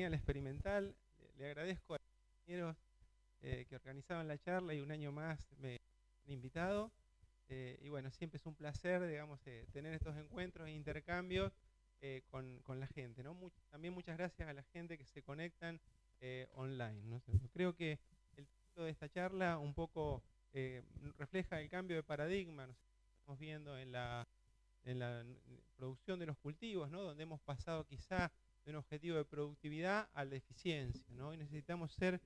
bienvenida a la experimental. Le agradezco a los compañeros que organizaban la charla y un año más me han invitado. Y bueno, siempre es un placer, digamos, tener estos encuentros e intercambios con la gente, ¿no? También muchas gracias a la gente que se conectan online, ¿no? Creo que el título de esta charla un poco refleja el cambio de paradigma, ¿no? Estamos viendo en la producción de los cultivos, ¿no? Donde hemos pasado quizá de un objetivo de productividad a la eficiencia, ¿no? Y necesitamos ser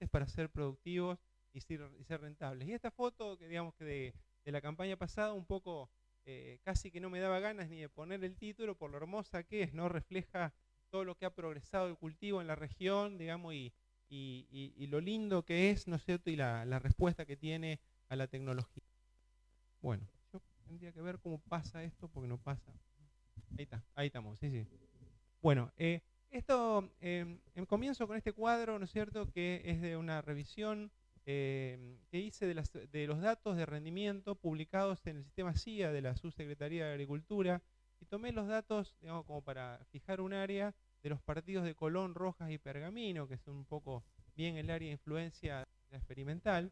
para ser productivos y ser rentables. Y esta foto, que digamos que de la campaña pasada, un poco casi que no me daba ganas ni de poner el título por lo hermosa que es, ¿no? Refleja todo lo que ha progresado el cultivo en la región, digamos, y lo lindo que es, ¿no es cierto? Y la respuesta que tiene a la tecnología. Bueno, yo tendría que ver cómo pasa esto porque no pasa. Ahí está, ahí estamos, sí, sí. Bueno, comienzo con este cuadro, ¿no es cierto?, que es de una revisión que hice de los datos de rendimiento publicados en el sistema CIA de la Subsecretaría de Agricultura, y tomé los datos, digamos, como para fijar un área de los partidos de Colón, Rojas y Pergamino, que son un poco bien el área de influencia de la experimental.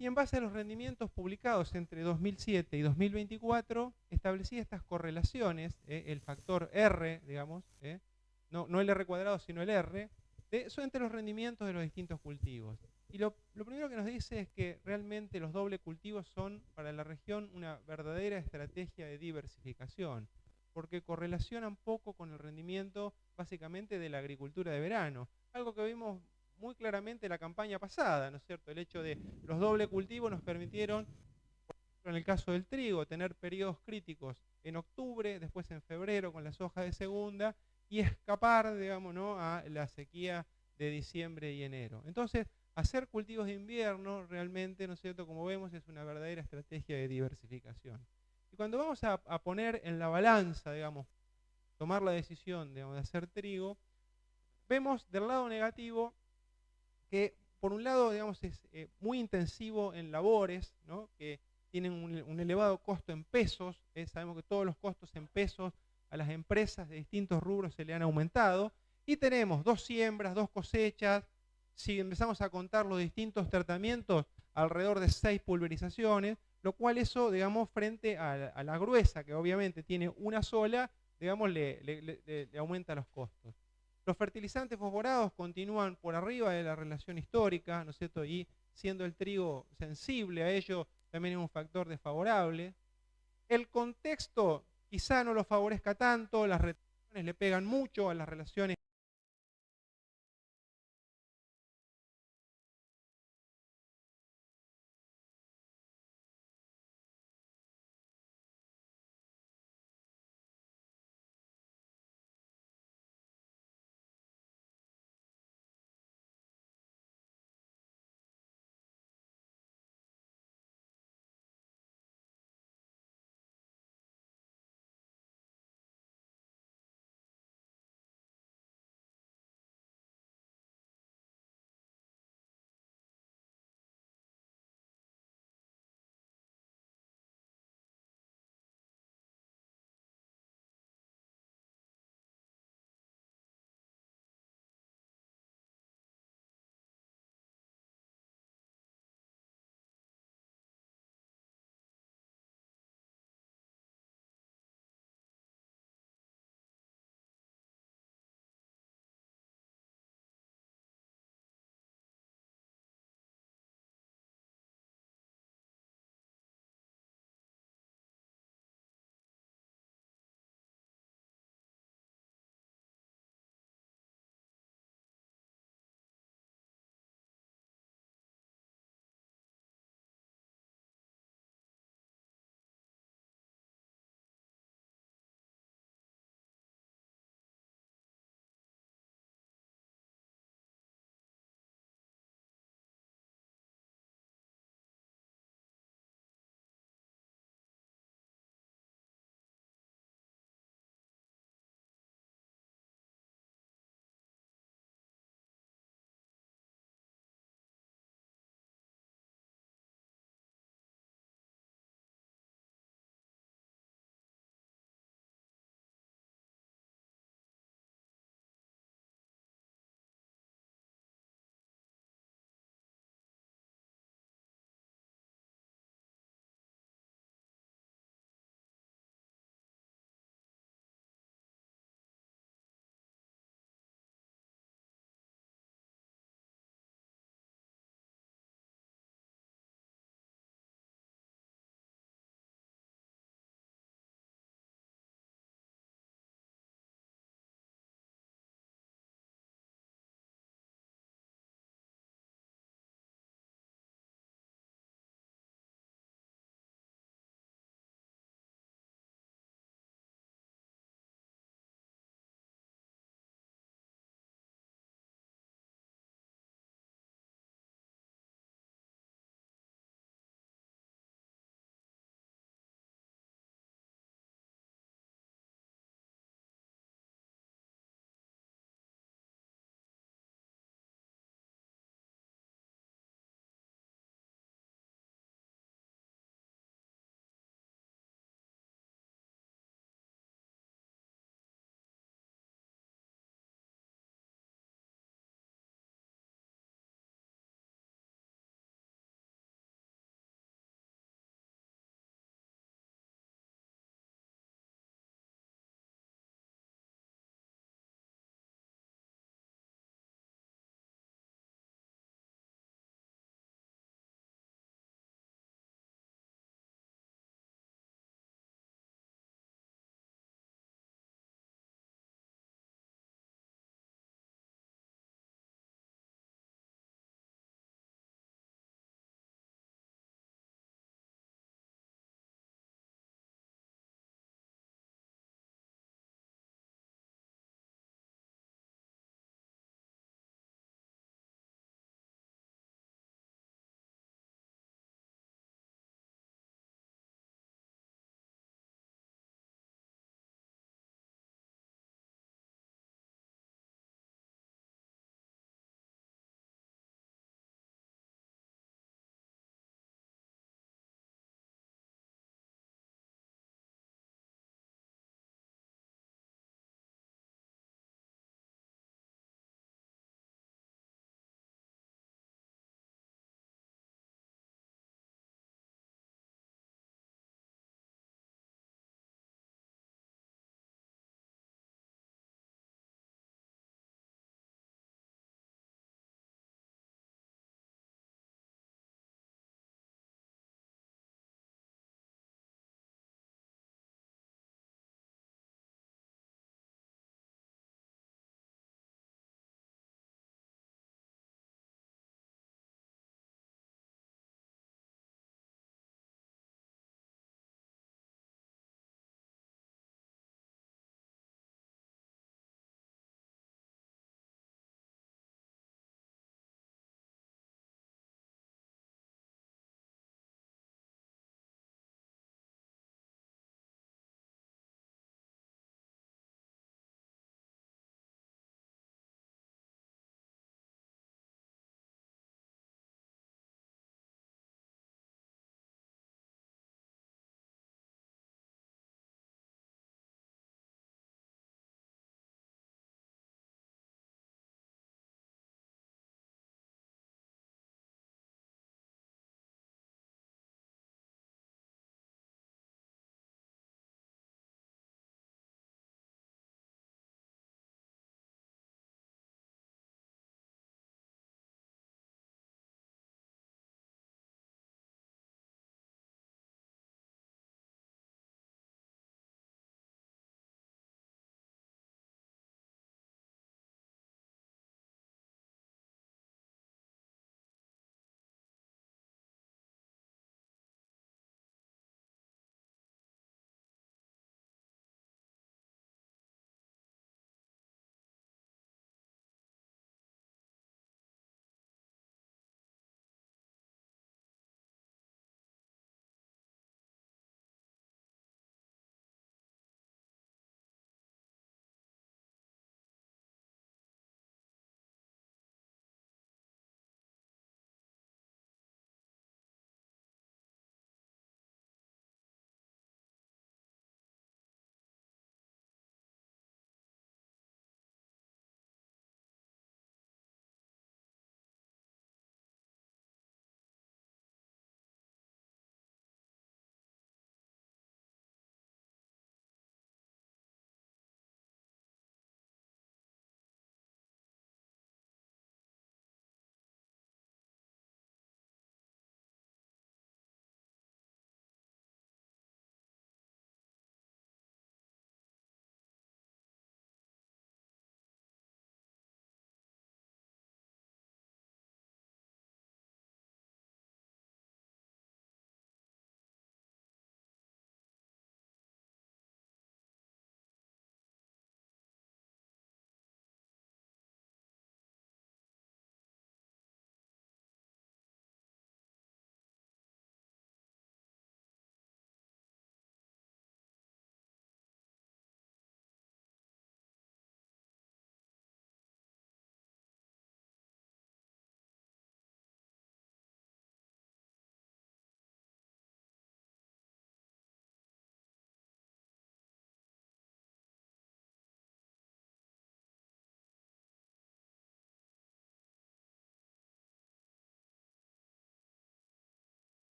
Y en base a los rendimientos publicados entre 2007 y 2024, establecí estas correlaciones, el factor R, digamos, no el R cuadrado, sino el R, son entre los rendimientos de los distintos cultivos. Y lo primero que nos dice es que realmente los doble cultivos son para la región una verdadera estrategia de diversificación, porque correlacionan poco con el rendimiento básicamente de la agricultura de verano, algo que vimos muy claramente la campaña pasada, ¿no es cierto? El hecho de los doble cultivos nos permitieron, por ejemplo, en el caso del trigo, tener periodos críticos en octubre, después en febrero con la soja de segunda, y escapar, digamos, ¿no?, a la sequía de diciembre y enero. Entonces, hacer cultivos de invierno realmente, ¿no es cierto?, como vemos, es una verdadera estrategia de diversificación. Y cuando vamos a poner en la balanza, digamos, tomar la decisión, digamos, de hacer trigo, vemos del lado negativo que por un lado, digamos, es muy intensivo en labores, ¿no?, que tienen un elevado costo en pesos. Sabemos que todos los costos en pesos a las empresas de distintos rubros se le han aumentado, y tenemos 2 siembras, 2 cosechas, si empezamos a contar los distintos tratamientos, alrededor de 6 pulverizaciones, lo cual eso, digamos, frente a la gruesa, que obviamente tiene una sola, digamos, le aumenta los costos. Los fertilizantes fosforados continúan por arriba de la relación histórica, ¿no es cierto? Y siendo el trigo sensible a ello, también es un factor desfavorable. El contexto quizá no lo favorezca tanto, las retenciones le pegan mucho a las relaciones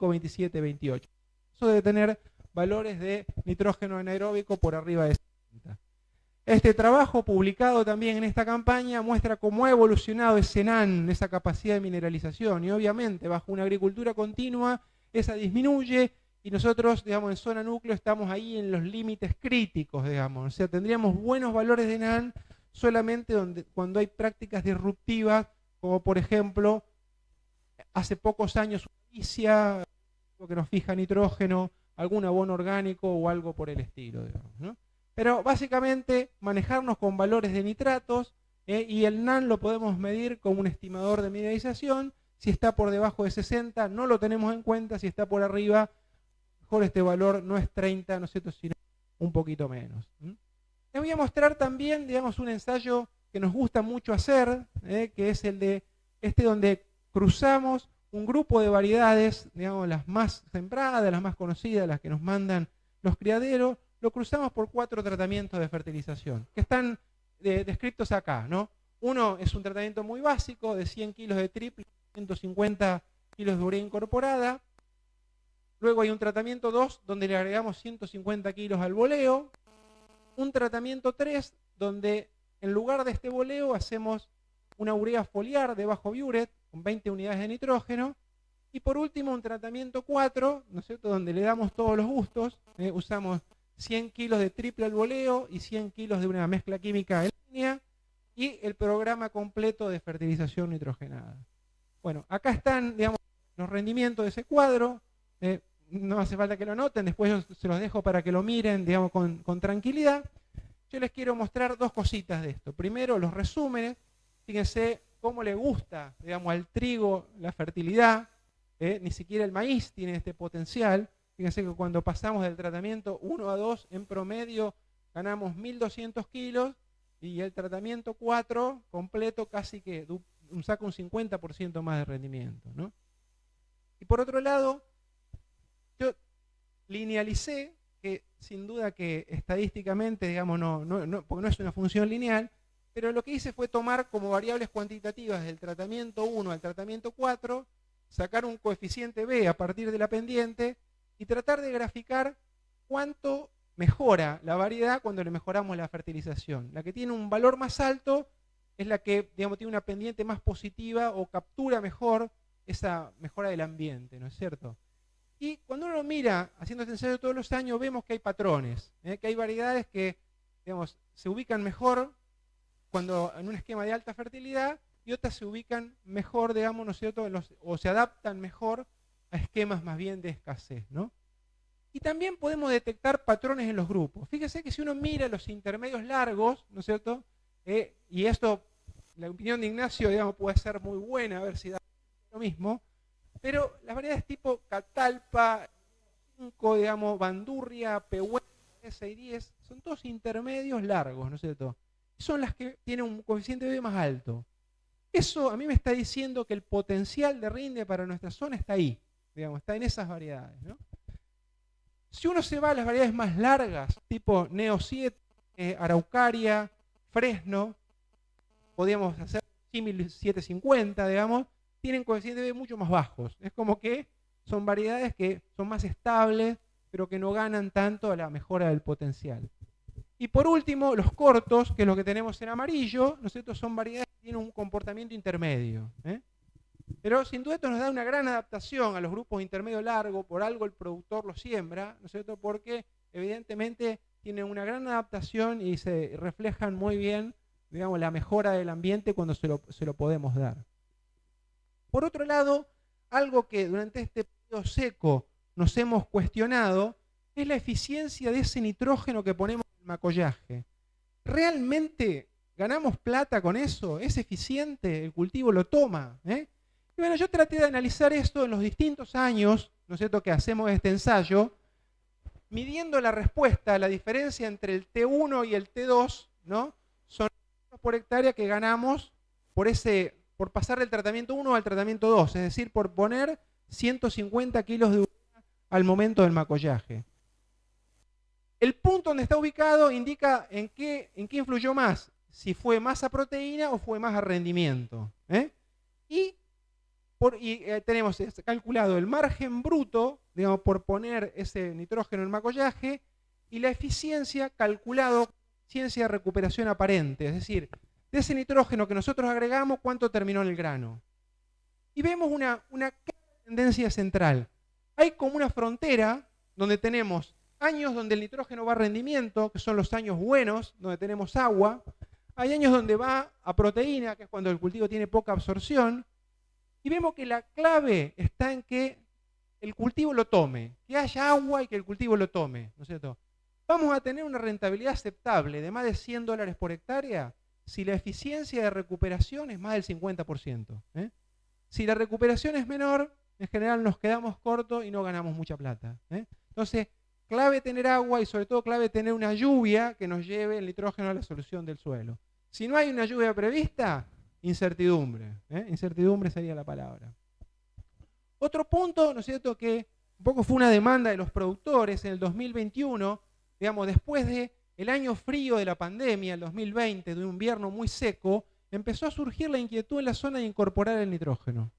25, 27, 28. Eso debe tener valores de nitrógeno anaeróbico por arriba de 60. Este trabajo publicado también en esta campaña muestra cómo ha evolucionado ese NAN, esa capacidad de mineralización, y obviamente bajo una agricultura continua esa disminuye y nosotros, digamos, en zona núcleo estamos ahí en los límites críticos, digamos. O sea, tendríamos buenos valores de NAN solamente cuando hay prácticas disruptivas, como por ejemplo, hace pocos años una milicia que nos fija nitrógeno, algún abono orgánico o algo por el estilo, digamos, ¿no? Pero básicamente manejarnos con valores de nitratos, y el NAN lo podemos medir con un estimador de mineralización. Si está por debajo de 60 no lo tenemos en cuenta, si está por arriba, mejor este valor no es 30, ¿no es cierto?, sino un poquito menos. Les voy a mostrar también, digamos, un ensayo que nos gusta mucho hacer, que es el de donde cruzamos un grupo de variedades, digamos, las más sembradas, las más conocidas, las que nos mandan los criaderos, lo cruzamos por 4 tratamientos de fertilización, que están descritos acá, ¿no? Uno es un tratamiento muy básico, de 100 kilos de triple, 150 kilos de urea incorporada. Luego hay un tratamiento 2, donde le agregamos 150 kilos al boleo. Un tratamiento 3, donde en lugar de este boleo hacemos una urea foliar de bajo biuret, con 20 unidades de nitrógeno. Y por último, un tratamiento 4, ¿no es cierto?, donde le damos todos los gustos. Usamos 100 kilos de triple al boleo y 100 kilos de una mezcla química en línea, y el programa completo de fertilización nitrogenada. Bueno, acá están, digamos, los rendimientos de ese cuadro. No hace falta que lo anoten, después yo se los dejo para que lo miren, digamos, con tranquilidad. Yo les quiero mostrar 2 cositas de esto. Primero, los resúmenes. Fíjense cómo le gusta, digamos, al trigo la fertilidad. Ni siquiera el maíz tiene este potencial. Fíjense que cuando pasamos del tratamiento 1 a 2, en promedio ganamos 1.200 kilos, y el tratamiento 4 completo casi que saca un 50% más de rendimiento, ¿no? Y por otro lado, yo linealicé, que sin duda que estadísticamente, digamos, porque no es una función lineal, pero lo que hice fue tomar como variables cuantitativas del tratamiento 1 al tratamiento 4, sacar un coeficiente B a partir de la pendiente y tratar de graficar cuánto mejora la variedad cuando le mejoramos la fertilización. La que tiene un valor más alto es la que, digamos, tiene una pendiente más positiva o captura mejor esa mejora del ambiente, ¿no es cierto? Y cuando uno mira, haciendo este ensayo todos los años, vemos que hay patrones, que hay variedades que, digamos, se ubican mejor cuando en un esquema de alta fertilidad, y otras se ubican mejor, digamos, ¿no es cierto?, o se adaptan mejor a esquemas más bien de escasez, ¿no? Y también podemos detectar patrones en los grupos. Fíjese que si uno mira los intermedios largos, ¿no es cierto?, y esto, la opinión de Ignacio, digamos, puede ser muy buena, a ver si da lo mismo, pero las variedades tipo Catalpa, 5, digamos, Bandurria, Pehuen, 6 y 10, son todos intermedios largos, ¿no es cierto? Son las que tienen un coeficiente B más alto. Eso a mí me está diciendo que el potencial de rinde para nuestra zona está ahí, digamos, está en esas variedades, ¿no? Si uno se va a las variedades más largas, tipo Neo 7, Araucaria, Fresno, podríamos hacer símil 750, digamos, tienen coeficientes B mucho más bajos. Es como que son variedades que son más estables, pero que no ganan tanto a la mejora del potencial. Y por último, los cortos, que es lo que tenemos en amarillo, ¿no es cierto?, son variedades que tienen un comportamiento intermedio. Pero sin duda esto nos da una gran adaptación a los grupos intermedio largo, por algo el productor lo siembra, ¿no es cierto?, porque evidentemente tienen una gran adaptación y se reflejan muy bien, digamos, la mejora del ambiente cuando se lo podemos dar. Por otro lado, algo que durante este periodo seco nos hemos cuestionado es la eficiencia de ese nitrógeno que ponemos en el macollaje. ¿Realmente ganamos plata con eso? ¿Es eficiente? ¿El cultivo lo toma? Y bueno, yo traté de analizar esto en los distintos años, ¿no es cierto?, que hacemos este ensayo, midiendo la respuesta, la diferencia entre el T1 y el T2, ¿no? Son por hectárea que ganamos por pasar del tratamiento 1 al tratamiento 2, es decir, por poner 150 kilos de urea al momento del macollaje. El punto donde está ubicado indica en qué influyó más, si fue más a proteína o fue más a rendimiento. Y Tenemos calculado el margen bruto, digamos, por poner ese nitrógeno en macollaje, y la eficiencia calculado, eficiencia de recuperación aparente, es decir, de ese nitrógeno que nosotros agregamos, cuánto terminó en el grano. Y vemos una tendencia central. Hay como una frontera donde tenemos años donde el nitrógeno va a rendimiento, que son los años buenos, donde tenemos agua. Hay años donde va a proteína, que es cuando el cultivo tiene poca absorción. Y vemos que la clave está en que el cultivo lo tome, que haya agua y que el cultivo lo tome, ¿no es cierto? Vamos a tener una rentabilidad aceptable de más de $100 por hectárea si la eficiencia de recuperación es más del 50%. Si la recuperación es menor, en general nos quedamos cortos y no ganamos mucha plata. Entonces, clave tener agua y sobre todo clave tener una lluvia que nos lleve el nitrógeno a la solución del suelo. Si no hay una lluvia prevista, incertidumbre. Incertidumbre sería la palabra. Otro punto, ¿no es cierto?, que un poco fue una demanda de los productores en el 2021, digamos, después del año frío de la pandemia, el 2020, de un invierno muy seco, empezó a surgir la inquietud en la zona de incorporar el nitrógeno.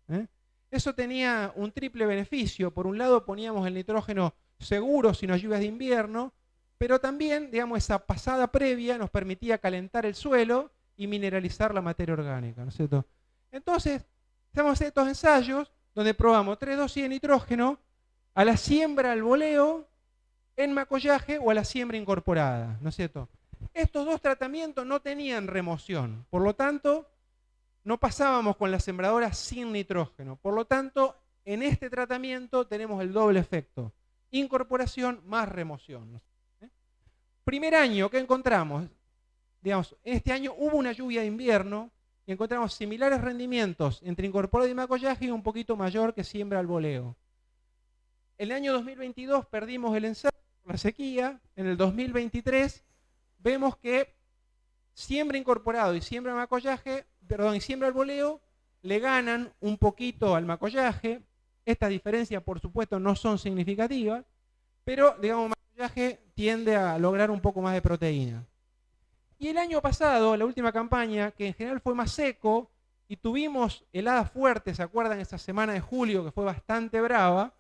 Eso tenía un triple beneficio. Por un lado poníamos el nitrógeno seguro sin las lluvias de invierno, pero también, digamos, esa pasada previa nos permitía calentar el suelo y mineralizar la materia orgánica, ¿no es cierto? Entonces, hacemos estos ensayos donde probamos 3 dosis de nitrógeno a la siembra al boleo, en macollaje o a la siembra incorporada, ¿no es cierto? Estos dos tratamientos no tenían remoción, por lo tanto, no pasábamos con la sembradora sin nitrógeno. Por lo tanto, en este tratamiento tenemos el doble efecto, incorporación más remoción. Primer año, ¿qué encontramos? Digamos, este año hubo una lluvia de invierno y encontramos similares rendimientos entre incorporado y macollaje y un poquito mayor que siembra al boleo. El año 2022 perdimos el ensayo por la sequía. En el 2023 vemos que siembra incorporado y siembra macollaje, y siembra al boleo le ganan un poquito al macollaje. Estas diferencias, por supuesto, no son significativas, pero, digamos, macollaje tiende a lograr un poco más de proteína. Y el año pasado, la última campaña, que en general fue más seco, y tuvimos heladas fuertes, ¿se acuerdan? Esa semana de julio que fue bastante brava.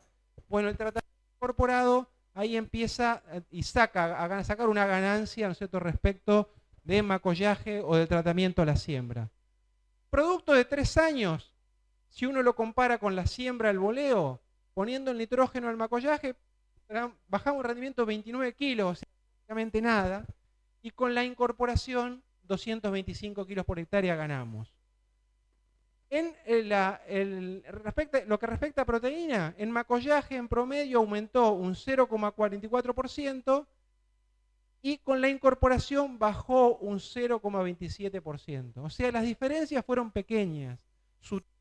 Bueno, el tratamiento incorporado ahí empieza y a sacar una ganancia, ¿no es cierto?, respecto de macollaje o del tratamiento a la siembra. Producto de 3 años, si uno lo compara con la siembra al boleo, poniendo el nitrógeno al macollaje, bajamos el rendimiento 29 kilos, o sea, prácticamente nada, y con la incorporación 225 kilos por hectárea ganamos. Lo que respecta a proteína, en macollaje en promedio aumentó un 0,44% y con la incorporación bajó un 0,27%. O sea, las diferencias fueron pequeñas, sutiles.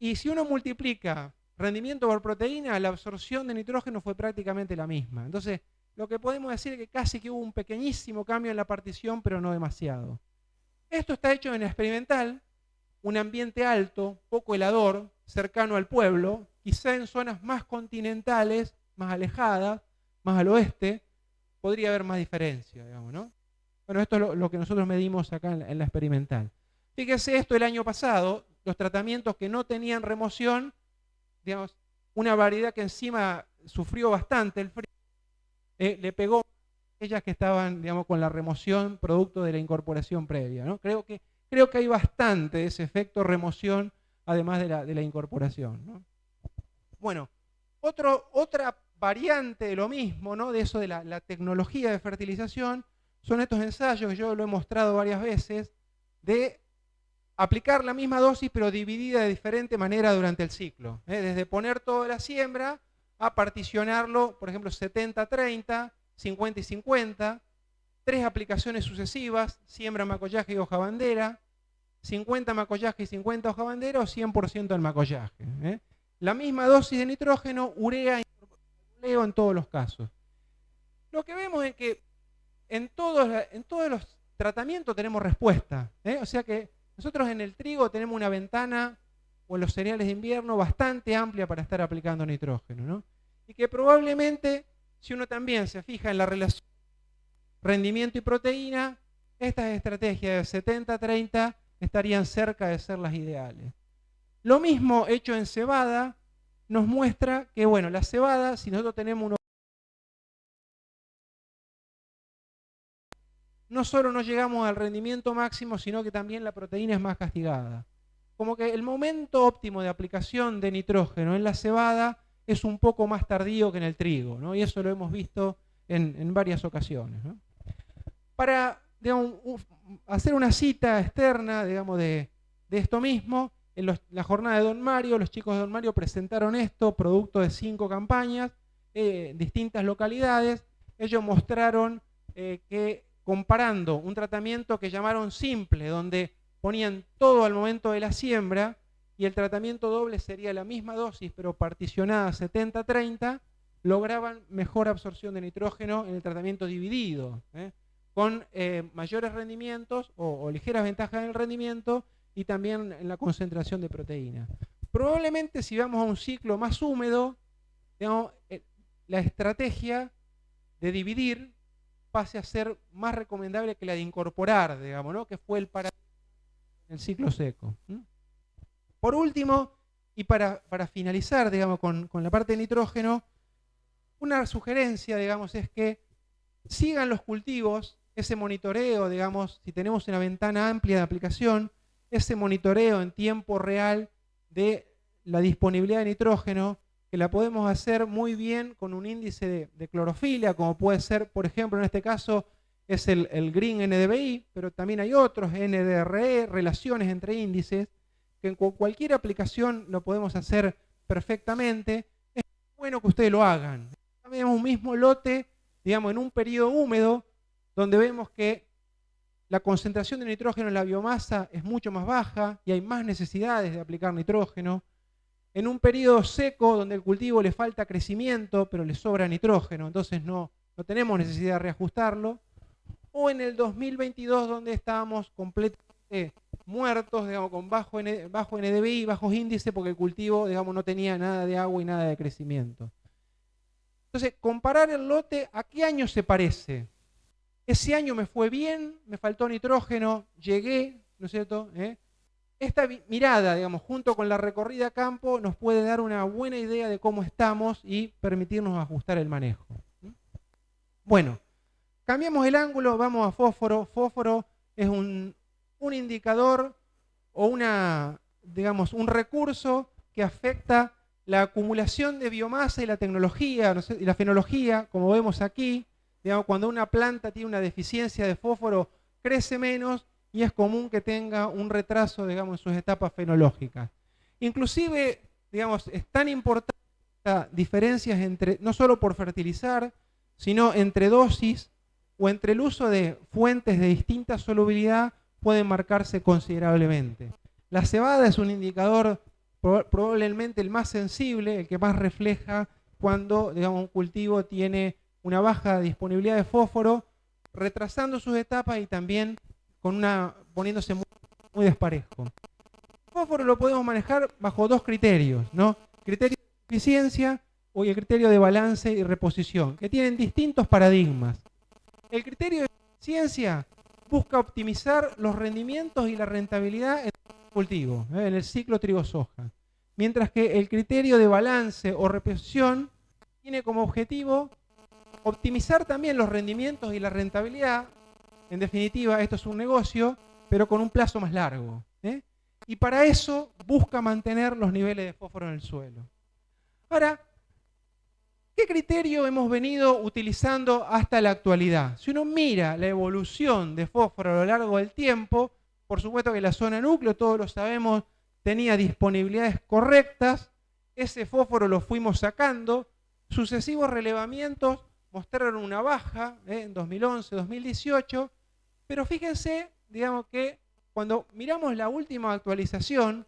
Y si uno multiplica rendimiento por proteína, la absorción de nitrógeno fue prácticamente la misma. Entonces, lo que podemos decir es que casi que hubo un pequeñísimo cambio en la partición, pero no demasiado. Esto está hecho en experimental, un ambiente alto, poco helador, cercano al pueblo, quizá en zonas más continentales, más alejadas, más al oeste, podría haber más diferencia, digamos, ¿no? Bueno, esto es lo que nosotros medimos acá en la experimental. Fíjense esto el año pasado, los tratamientos que no tenían remoción, digamos, una variedad que encima sufrió bastante el frío, le pegó a aquellas que estaban, digamos, con la remoción producto de la incorporación previa, ¿no? Creo que hay bastante de ese efecto remoción, además de la incorporación, ¿no? Bueno, otra variante de lo mismo, ¿no?, de eso de la tecnología de fertilización, son estos ensayos que yo lo he mostrado varias veces, de aplicar la misma dosis pero dividida de diferente manera durante el ciclo. Desde poner toda la siembra a particionarlo, por ejemplo, 70-30, 50 y 50, 3 aplicaciones sucesivas, siembra, macollaje y hoja bandera, 50 macollaje y 50 hoja bandera o 100% del macollaje. La misma dosis de nitrógeno, urea y boleo en todos los casos. Lo que vemos es que en todos los tratamientos tenemos respuesta. O sea que nosotros en el trigo tenemos una ventana, o en los cereales de invierno, bastante amplia para estar aplicando nitrógeno, ¿no? Y que probablemente, si uno también se fija en la relación rendimiento y proteína, estas estrategias de 70-30 estarían cerca de ser las ideales. Lo mismo hecho en cebada nos muestra que, bueno, la cebada, si nosotros tenemos no solo no llegamos al rendimiento máximo, sino que también la proteína es más castigada. Como que el momento óptimo de aplicación de nitrógeno en la cebada es un poco más tardío que en el trigo, ¿no? Y eso lo hemos visto en varias ocasiones, ¿no? Para, digamos, hacer una cita externa, digamos, de esto mismo, en la jornada de Don Mario, los chicos de Don Mario presentaron esto, producto de 5 campañas, distintas localidades. Ellos mostraron que comparando un tratamiento que llamaron simple, donde ponían todo al momento de la siembra, y el tratamiento doble sería la misma dosis, pero particionada 70-30, lograban mejor absorción de nitrógeno en el tratamiento dividido, con mayores rendimientos o ligeras ventajas en el rendimiento y también en la concentración de proteína. Probablemente si vamos a un ciclo más húmedo, digamos, la estrategia de dividir pase a ser más recomendable que la de incorporar, digamos, ¿no? Que fue el paradigma en el ciclo seco. Por último, y para finalizar, digamos, con la parte de nitrógeno, una sugerencia, digamos, es que sigan los cultivos, ese monitoreo, digamos, si tenemos una ventana amplia de aplicación, ese monitoreo en tiempo real de la disponibilidad de nitrógeno, que la podemos hacer muy bien con un índice de clorofila, como puede ser, por ejemplo, en este caso es el Green NDVI, pero también hay otros, NDRE, relaciones entre índices, que en cualquier aplicación lo podemos hacer perfectamente. Es bueno que ustedes lo hagan. Tenemos un mismo lote, digamos, en un periodo húmedo, donde vemos que la concentración de nitrógeno en la biomasa es mucho más baja y hay más necesidades de aplicar nitrógeno. En un periodo seco, donde el cultivo le falta crecimiento, pero le sobra nitrógeno, entonces no tenemos necesidad de reajustarlo. O en el 2022, donde estábamos completamente muertos, digamos, con bajo NDVI, bajos índices, porque el cultivo, digamos, no tenía nada de agua y nada de crecimiento. Entonces, comparar el lote, ¿a qué año se parece? Ese año me fue bien, me faltó nitrógeno, llegué, ¿no es cierto? Esta mirada, digamos, junto con la recorrida a campo, nos puede dar una buena idea de cómo estamos y permitirnos ajustar el manejo. Bueno, cambiamos el ángulo, vamos a fósforo. Fósforo es un indicador o digamos, un recurso que afecta la acumulación de biomasa y la tecnología, ¿no sé? Y la fenología, como vemos aquí. Digamos, cuando una planta tiene una deficiencia de fósforo, crece menos y es común que tenga un retraso, digamos, en sus etapas fenológicas. Inclusive, digamos, es tan importante las diferencias entre, no solo por fertilizar, sino entre dosis o entre el uso de fuentes de distinta solubilidad pueden marcarse considerablemente. La cebada es un indicador probablemente el más sensible, el que más refleja cuando, digamos, un cultivo tiene una baja disponibilidad de fósforo, retrasando sus etapas y también poniéndose muy desparejo. El fósforo lo podemos manejar bajo dos criterios, ¿no? Criterio de eficiencia o el criterio de balance y reposición, que tienen distintos paradigmas. El criterio de eficiencia busca optimizar los rendimientos y la rentabilidad en el cultivo, en el ciclo trigo-soja. Mientras que el criterio de balance o reposición tiene como objetivo optimizar también los rendimientos y la rentabilidad. En definitiva, esto es un negocio, pero con un plazo más largo. Y para eso busca mantener los niveles de fósforo en el suelo. Ahora, ¿qué criterio hemos venido utilizando hasta la actualidad? Si uno mira la evolución de fósforo a lo largo del tiempo, por supuesto que la zona núcleo, todos lo sabemos, tenía disponibilidades correctas, ese fósforo lo fuimos sacando, sucesivos relevamientos mostraron una baja en 2011, 2018, pero fíjense, digamos que cuando miramos la última actualización,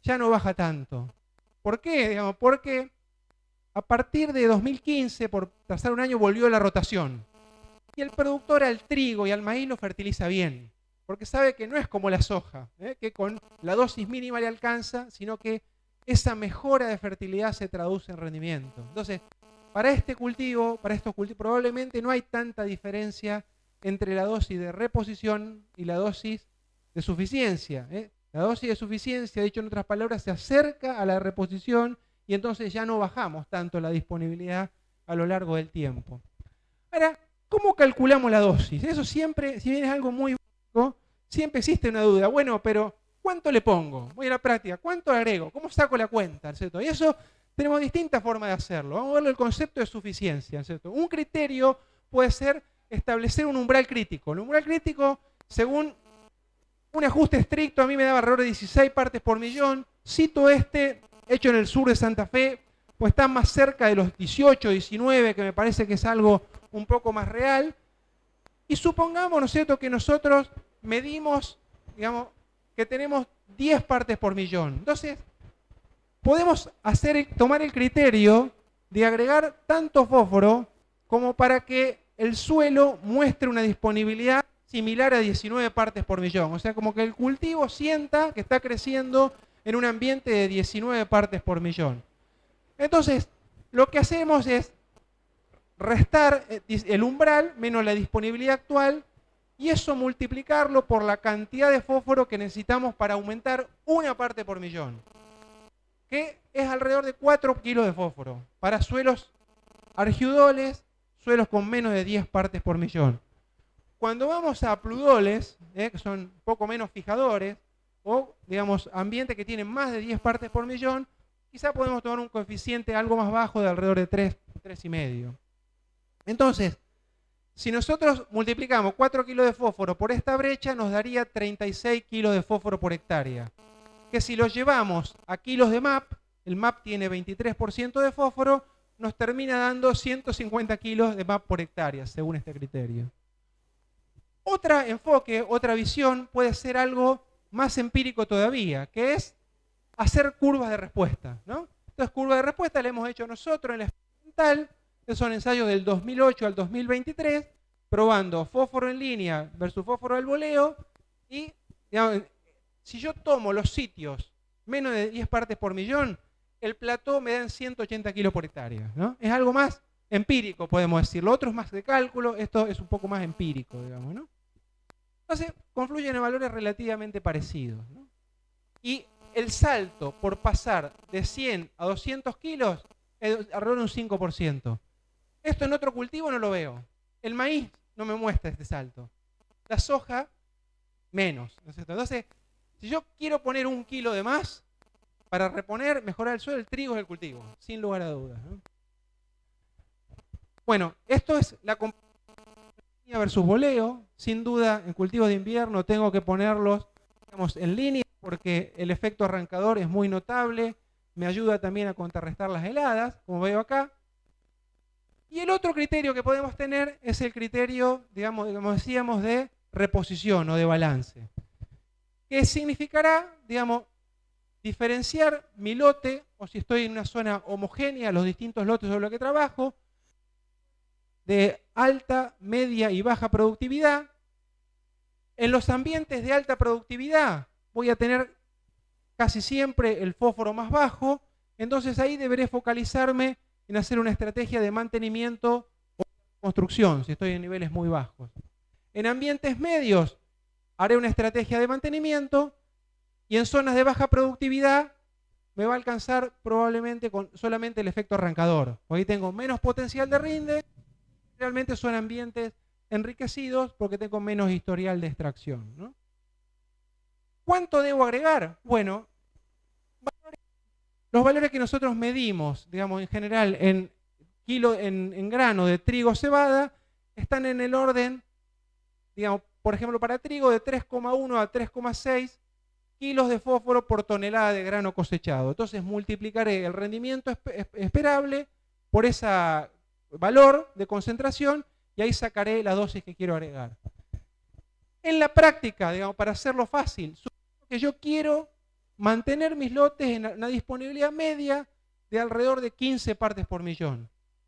ya no baja tanto. ¿Por qué? Digamos, porque a partir de 2015, por pasar un año, volvió la rotación. Y el productor al trigo y al maíz lo fertiliza bien, porque sabe que no es como la soja, que con la dosis mínima le alcanza, sino que esa mejora de fertilidad se traduce en rendimiento. Entonces, para estos cultivos, probablemente no hay tanta diferencia entre la dosis de reposición y la dosis de suficiencia. La dosis de suficiencia, dicho en otras palabras, se acerca a la reposición y entonces ya no bajamos tanto la disponibilidad a lo largo del tiempo. Ahora, ¿cómo calculamos la dosis? Eso siempre, si bien es algo muy básico, siempre existe una duda. Bueno, pero ¿cuánto le pongo? Voy a la práctica. ¿Cuánto agrego? ¿Cómo saco la cuenta? ¿Cierto? Y eso tenemos distintas formas de hacerlo. Vamos a ver el concepto de suficiencia, ¿cierto? Un criterio puede ser establecer un umbral crítico. El umbral crítico, según un ajuste estricto, a mí me daba alrededor de 16 partes por millón. Cito este, hecho en el sur de Santa Fe, pues está más cerca de los 18, 19, que me parece que es algo un poco más real. Y supongamos, ¿no es cierto?, que nosotros medimos, digamos, que tenemos 10 partes por millón. Entonces, podemos tomar el criterio de agregar tanto fósforo como para que el suelo muestre una disponibilidad similar a 19 partes por millón. O sea, como que el cultivo sienta que está creciendo en un ambiente de 19 partes por millón. Entonces, lo que hacemos es restar el umbral menos la disponibilidad actual y eso multiplicarlo por la cantidad de fósforo que necesitamos para aumentar una parte por millón, que es alrededor de 4 kilos de fósforo para suelos argidoles, suelos con menos de 10 partes por millón. Cuando vamos a pludoles, que son un poco menos fijadores, o digamos ambientes que tienen más de 10 partes por millón, quizá podemos tomar un coeficiente algo más bajo de alrededor de 3, 3,5. Entonces, si nosotros multiplicamos 4 kilos de fósforo por esta brecha, nos daría 36 kilos de fósforo por hectárea. Que si lo llevamos a kilos de MAP, el MAP tiene 23% de fósforo, nos termina dando 150 kilos de MAP por hectárea, según este criterio. Otro enfoque, otra visión, puede ser algo más empírico todavía, que es hacer curvas de respuesta, ¿no? Entonces, curvas de respuesta la hemos hecho nosotros en la experimental, que son ensayos del 2008 al 2023, probando fósforo en línea versus fósforo al voleo, y digamos, si yo tomo los sitios menos de 10 partes por millón, el plató me dan 180 kilos por hectárea, ¿no? Es algo más empírico, podemos decir. Lo otro es más de cálculo, esto es un poco más empírico, digamos, ¿no? Entonces, confluyen en valores relativamente parecidos, ¿no? Y el salto por pasar de 100 a 200 kilos es alrededor de un 5%. Esto en otro cultivo no lo veo. El maíz no me muestra este salto. La soja, menos, ¿no es cierto? Entonces, si yo quiero poner 1 kilo de más para reponer, mejorar el suelo, el trigo es el cultivo, sin lugar a dudas, ¿no? Bueno, esto es la comparación versus voleo. Sin duda, en cultivos de invierno tengo que ponerlos, digamos, en línea porque el efecto arrancador es muy notable. Me ayuda también a contrarrestar las heladas, como veo acá. Y el otro criterio que podemos tener es el criterio, digamos, como decíamos, de reposición o de balance, que significará, digamos, diferenciar mi lote, o si estoy en una zona homogénea, los distintos lotes sobre los que trabajo, de alta, media y baja productividad. En los ambientes de alta productividad voy a tener casi siempre el fósforo más bajo, entonces ahí deberé focalizarme en hacer una estrategia de mantenimiento o construcción, si estoy en niveles muy bajos. En ambientes medios haré una estrategia de mantenimiento y en zonas de baja productividad me va a alcanzar probablemente con solamente el efecto arrancador. Ahí tengo menos potencial de rinde, realmente son ambientes enriquecidos porque tengo menos historial de extracción, ¿no? ¿Cuánto debo agregar? Bueno, los valores que nosotros medimos, digamos, en general en grano de trigo o cebada, están en el orden, digamos, por ejemplo, para trigo de 3,1 a 3,6 kilos de fósforo por tonelada de grano cosechado. Entonces multiplicaré el rendimiento esperable por ese valor de concentración y ahí sacaré la dosis que quiero agregar. En la práctica, digamos, para hacerlo fácil, supongo que yo quiero mantener mis lotes en una disponibilidad media de alrededor de 15 partes por millón.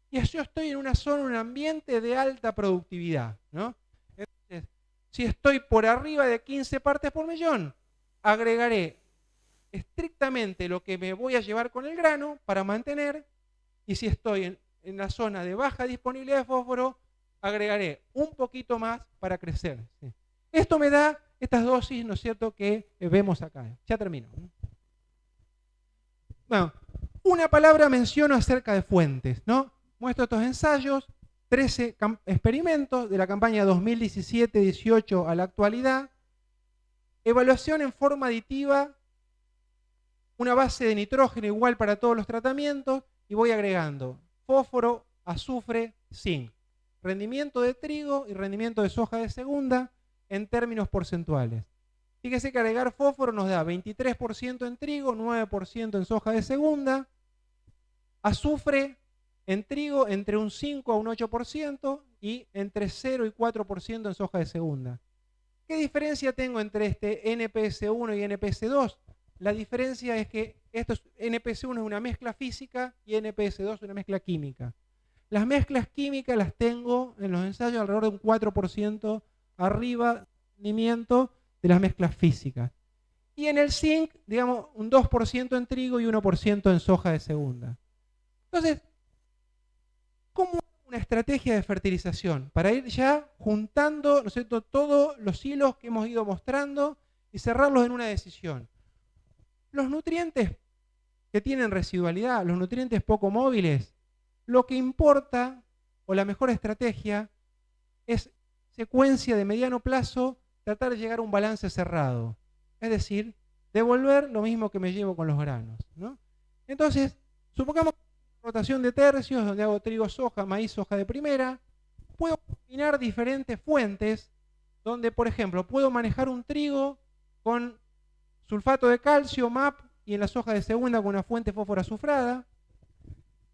Y yo estoy en una zona, un ambiente de alta productividad, ¿no? Entonces, si estoy por arriba de 15 partes por millón, agregaré estrictamente lo que me voy a llevar con el grano para mantener, y si estoy en la zona de baja disponibilidad de fósforo, agregaré un poquito más para crecer, ¿sí? Esto me da estas dosis, ¿no es cierto?, que vemos acá. Ya termino. Bueno, una palabra menciono acerca de fuentes, ¿no? Muestro estos ensayos, 13 experimentos de la campaña 2017-18 a la actualidad. Evaluación en forma aditiva, una base de nitrógeno igual para todos los tratamientos y voy agregando fósforo, azufre, zinc. Rendimiento de trigo y rendimiento de soja de segunda en términos porcentuales. Fíjese que agregar fósforo nos da 23% en trigo, 9% en soja de segunda. Azufre en trigo entre un 5 a un 8% y entre 0 y 4% en soja de segunda. ¿Qué diferencia tengo entre este NPS1 y NPS2? La diferencia es que NPS1 es una mezcla física y NPS2 es una mezcla química. Las mezclas químicas las tengo en los ensayos alrededor de un 4% arriba del rendimiento de las mezclas físicas. Y en el zinc, digamos, un 2% en trigo y 1% en soja de segunda. Entonces, ¿cómo una estrategia de fertilización? Para ir ya juntando, ¿no es cierto?, todos los hilos que hemos ido mostrando y cerrarlos en una decisión. Los nutrientes que tienen residualidad, los nutrientes poco móviles, lo que importa, o la mejor estrategia, es secuencia de mediano plazo, tratar de llegar a un balance cerrado. Es decir, devolver lo mismo que me llevo con los granos, ¿no? Entonces, supongamos rotación de tercios, donde hago trigo, soja, maíz, soja de primera. Puedo combinar diferentes fuentes, donde, por ejemplo, puedo manejar un trigo con sulfato de calcio, MAP, y en la soja de segunda con una fuente fósforo azufrada.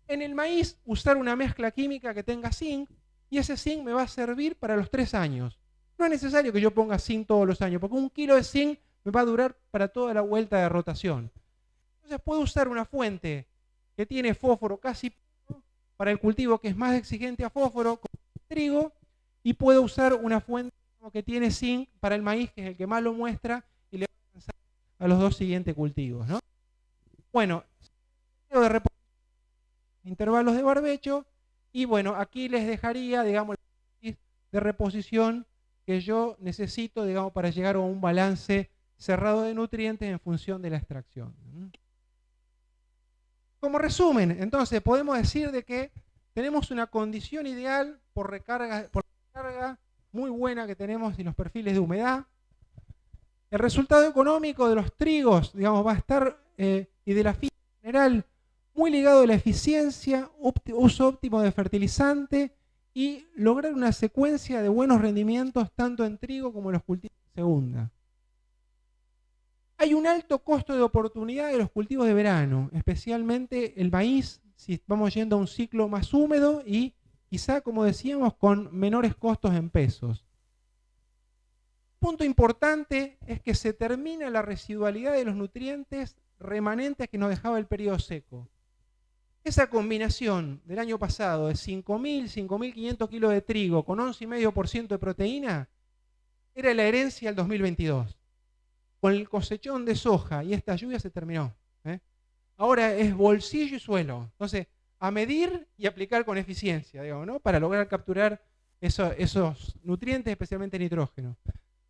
En el maíz, usar una mezcla química que tenga zinc, y ese zinc me va a servir para los 3 años. No es necesario que yo ponga zinc todos los años, porque 1 kilo de zinc me va a durar para toda la vuelta de rotación. Entonces puedo usar una fuente que tiene fósforo casi puro para el cultivo que es más exigente a fósforo, como el trigo, y puedo usar una fuente que tiene zinc para el maíz, que es el que más lo muestra, y le va a alcanzar a los 2 siguientes cultivos, ¿no? Bueno, de intervalos de barbecho, y bueno, aquí les dejaría, digamos, de reposición que yo necesito, digamos, para llegar a un balance cerrado de nutrientes en función de la extracción. Como resumen, entonces, podemos decir de que tenemos una condición ideal por recarga muy buena que tenemos en los perfiles de humedad. El resultado económico de los trigos, digamos, va a estar, y de la fibra en general, muy ligado a la eficiencia, uso óptimo de fertilizante y lograr una secuencia de buenos rendimientos tanto en trigo como en los cultivos de segunda. Hay un alto costo de oportunidad de los cultivos de verano, especialmente el maíz, si vamos yendo a un ciclo más húmedo y quizá, como decíamos, con menores costos en pesos. Punto importante es que se termina la residualidad de los nutrientes remanentes que nos dejaba el periodo seco. Esa combinación del año pasado de 5.000, 5.500 kilos de trigo con 11,5% de proteína era la herencia del 2022. Con el cosechón de soja y esta lluvia se terminó. Ahora es bolsillo y suelo. Entonces, a medir y aplicar con eficiencia, digamos, ¿no?, para lograr capturar esos nutrientes, especialmente nitrógeno.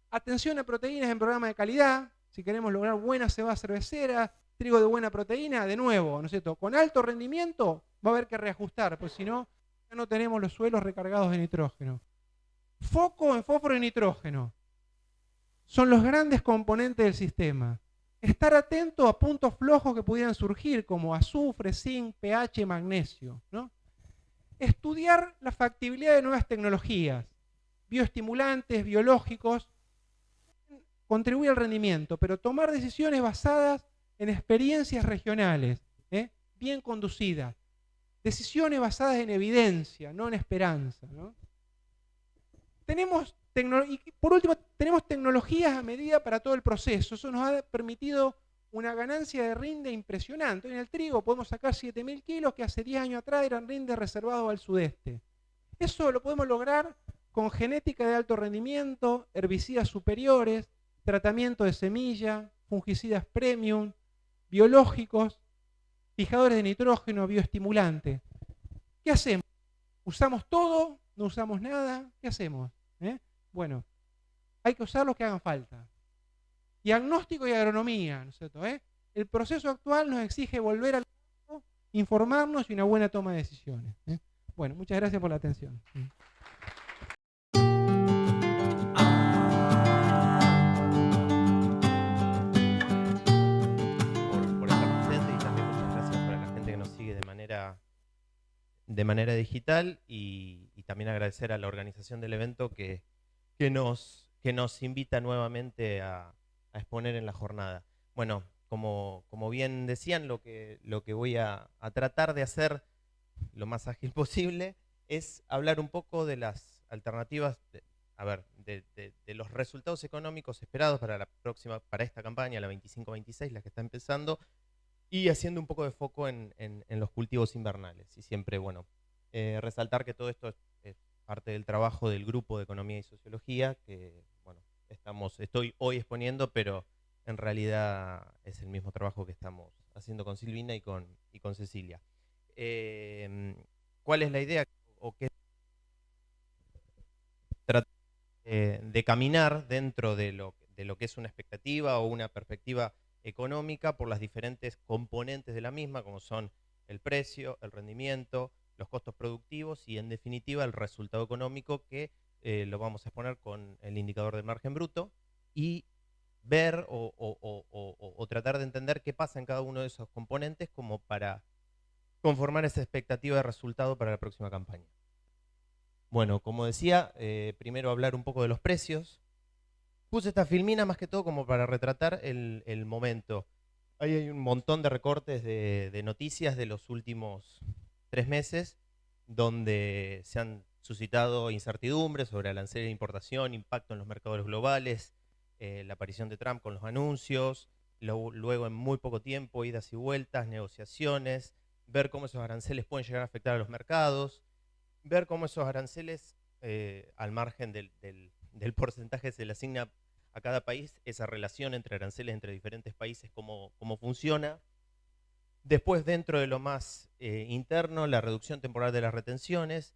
Atención a proteínas en programa de calidad. Si queremos lograr buena cebada cervecera, trigo de buena proteína, de nuevo, ¿no es cierto?, con alto rendimiento va a haber que reajustar, pues si no, ya no tenemos los suelos recargados de nitrógeno. Foco en fósforo y nitrógeno. Son los grandes componentes del sistema. Estar atento a puntos flojos que pudieran surgir, como azufre, zinc, pH, magnesio, ¿no? Estudiar la factibilidad de nuevas tecnologías, bioestimulantes, biológicos, contribuir al rendimiento, pero tomar decisiones basadas en experiencias regionales, bien conducidas. Decisiones basadas en evidencia, no en esperanza, ¿no? Y por último, tenemos tecnologías a medida para todo el proceso. Eso nos ha permitido una ganancia de rinde impresionante. En el trigo podemos sacar 7.000 kilos que hace 10 años atrás eran rindes reservados al sudeste. Eso lo podemos lograr con genética de alto rendimiento, herbicidas superiores, tratamiento de semilla, fungicidas premium, biológicos, fijadores de nitrógeno, bioestimulantes. ¿Qué hacemos? ¿Usamos todo? ¿No usamos nada? ¿Qué hacemos? Bueno, hay que usar los que hagan falta. Diagnóstico y agronomía, ¿no es cierto? El proceso actual nos exige volver al campo, informarnos y una buena toma de decisiones. Bueno, muchas gracias por la atención. Por estar presente, y también muchas gracias para la gente que nos sigue de manera digital, y también agradecer a la organización del evento que nos invita nuevamente a exponer en la jornada. Bueno, como bien decían, lo que voy a tratar de hacer lo más ágil posible es hablar un poco de las alternativas, de los resultados económicos esperados para la próxima, para esta campaña, la 25-26, la que está empezando, y haciendo un poco de foco en los cultivos invernales. Y siempre, bueno, resaltar que todo esto es parte del trabajo del grupo de Economía y Sociología, que, bueno, estoy hoy exponiendo, pero en realidad es el mismo trabajo que estamos haciendo con Silvina y con Cecilia. ¿Cuál es la idea? O qué trata de caminar dentro de lo que es una expectativa o una perspectiva económica por las diferentes componentes de la misma, como son el precio, el rendimiento, los costos productivos y, en definitiva, el resultado económico, que lo vamos a exponer con el indicador del margen bruto, y ver o tratar de entender qué pasa en cada uno de esos componentes como para conformar esa expectativa de resultado para la próxima campaña. Bueno, como decía, primero hablar un poco de los precios. Puse esta filmina más que todo como para retratar el momento. Ahí hay un montón de recortes de noticias de los últimos 3 meses, donde se han suscitado incertidumbres sobre aranceles de importación, impacto en los mercados globales, la aparición de Trump con los anuncios, luego en muy poco tiempo, idas y vueltas, negociaciones, ver cómo esos aranceles pueden llegar a afectar a los mercados, ver cómo esos aranceles, al margen del porcentaje que se le asigna a cada país, esa relación entre aranceles entre diferentes países, cómo funciona. Después, dentro de lo más interno, la reducción temporal de las retenciones,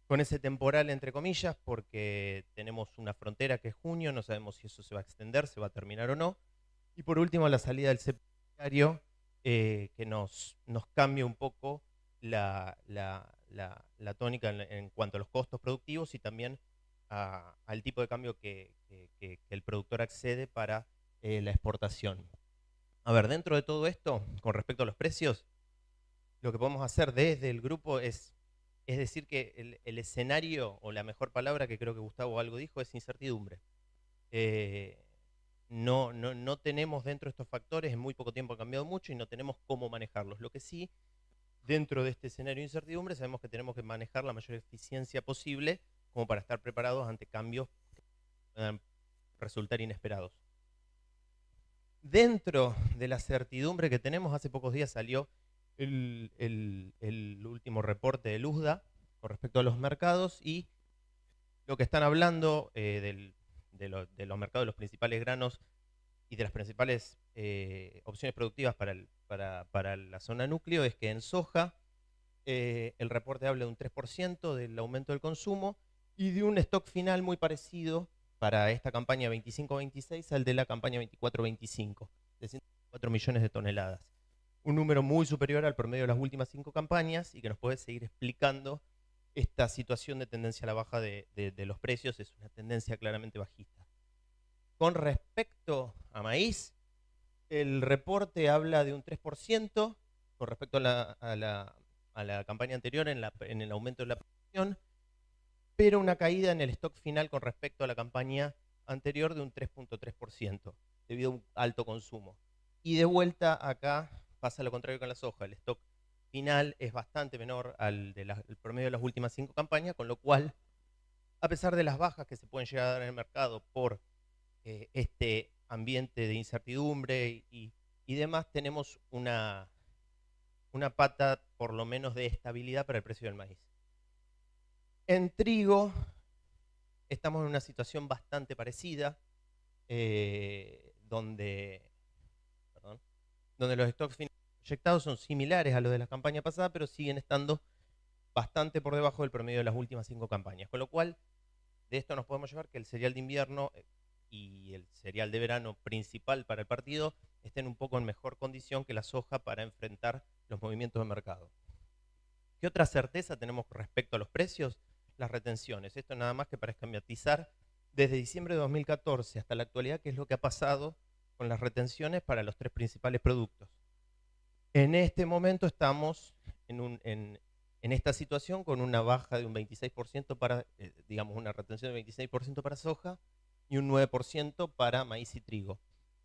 con ese temporal entre comillas, porque tenemos una frontera que es junio, no sabemos si eso se va a extender, se va a terminar o no. Y por último, la salida del cepo bancario, que nos cambia un poco la tónica en cuanto a los costos productivos, y también al tipo de cambio que el productor accede para la exportación. A ver, dentro de todo esto, con respecto a los precios, lo que podemos hacer desde el grupo es decir que el escenario, o la mejor palabra que creo que Gustavo algo dijo, es incertidumbre. No tenemos dentro de estos factores, en muy poco tiempo ha cambiado mucho y no tenemos cómo manejarlos. Lo que sí, dentro de este escenario de incertidumbre, sabemos que tenemos que manejar la mayor eficiencia posible como para estar preparados ante cambios que puedan resultar inesperados. Dentro de la certidumbre que tenemos, hace pocos días salió el último reporte de USDA con respecto a los mercados, y lo que están hablando de los mercados de los principales granos y de las principales opciones productivas para la zona núcleo es que en soja el reporte habla de un 3% del aumento del consumo y de un stock final muy parecido para esta campaña 25-26 al de la campaña 24-25, de 104 millones de toneladas. Un número muy superior al promedio de las últimas 5 campañas, y que nos puede seguir explicando esta situación de tendencia a la baja de los precios. Es una tendencia claramente bajista. Con respecto a maíz, el reporte habla de un 3% con respecto a la campaña anterior en el aumento de la producción, pero una caída en el stock final con respecto a la campaña anterior de un 3.3%, debido a un alto consumo. Y de vuelta acá pasa lo contrario con la soja. El stock final es bastante menor al del promedio de las últimas 5 campañas, con lo cual, a pesar de las bajas que se pueden llegar a dar en el mercado por este ambiente de incertidumbre y demás, tenemos una pata por lo menos de estabilidad para el precio del maíz. En trigo estamos en una situación bastante parecida, donde los stocks finales proyectados son similares a los de la campaña pasada, pero siguen estando bastante por debajo del promedio de las últimas 5 campañas. Con lo cual, de esto nos podemos llevar que el cereal de invierno y el cereal de verano principal para el partido estén un poco en mejor condición que la soja para enfrentar los movimientos de mercado. ¿Qué otra certeza tenemos respecto a los precios? Las retenciones. Esto nada más que para esquematizar desde diciembre de 2014 hasta la actualidad qué es lo que ha pasado con las retenciones para los tres principales productos. En este momento estamos en esta situación con una baja de un 26% para, digamos, una retención de 26% para soja y un 9% para maíz y trigo.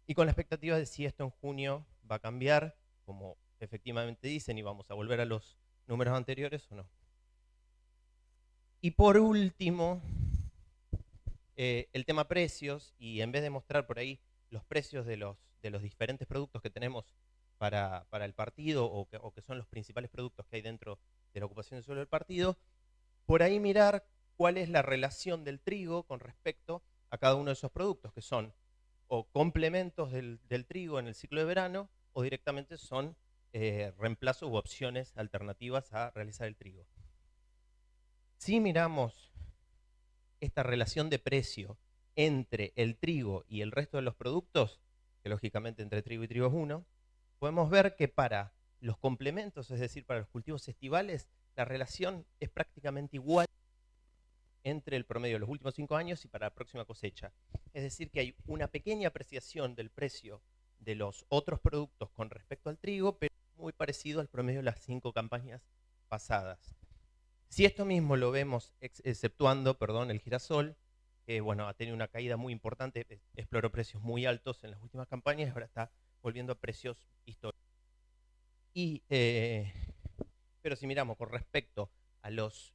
Y con la expectativa de si esto en junio va a cambiar, como efectivamente dicen, y vamos a volver a los números anteriores o no. Y por último, el tema precios, y en vez de mostrar por ahí los precios de los diferentes productos que tenemos para el partido o que son los principales productos que hay dentro de la ocupación del suelo del partido, por ahí mirar cuál es la relación del trigo con respecto a cada uno de esos productos, que son o complementos del trigo en el ciclo de verano o directamente son reemplazos u opciones alternativas a realizar el trigo. Si miramos esta relación de precio entre el trigo y el resto de los productos, que lógicamente entre trigo y trigo es uno, podemos ver que para los complementos, es decir, para los cultivos estivales, la relación es prácticamente igual entre el promedio de los últimos 5 años y para la próxima cosecha. Es decir, que hay una pequeña apreciación del precio de los otros productos con respecto al trigo, pero muy parecido al promedio de las 5 campañas pasadas. Si esto mismo lo vemos exceptuando, el girasol, que bueno, ha tenido una caída muy importante, exploró precios muy altos en las últimas campañas y ahora está volviendo a precios históricos. Pero si miramos con respecto a los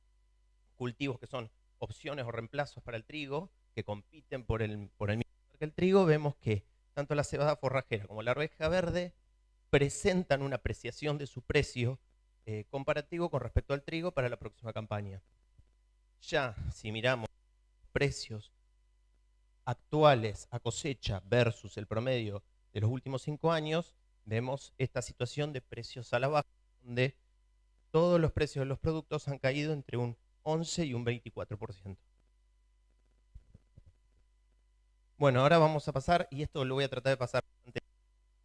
cultivos que son opciones o reemplazos para el trigo, que compiten por el mismo lugar que el trigo, vemos que tanto la cebada forrajera como la arveja verde presentan una apreciación de su precio comparativo con respecto al trigo para la próxima campaña. Ya si miramos precios actuales a cosecha versus el promedio de los últimos 5 años, vemos esta situación de precios a la baja, donde todos los precios de los productos han caído entre un 11 y un 24%. Bueno, ahora vamos a pasar, y esto lo voy a tratar de pasar bastante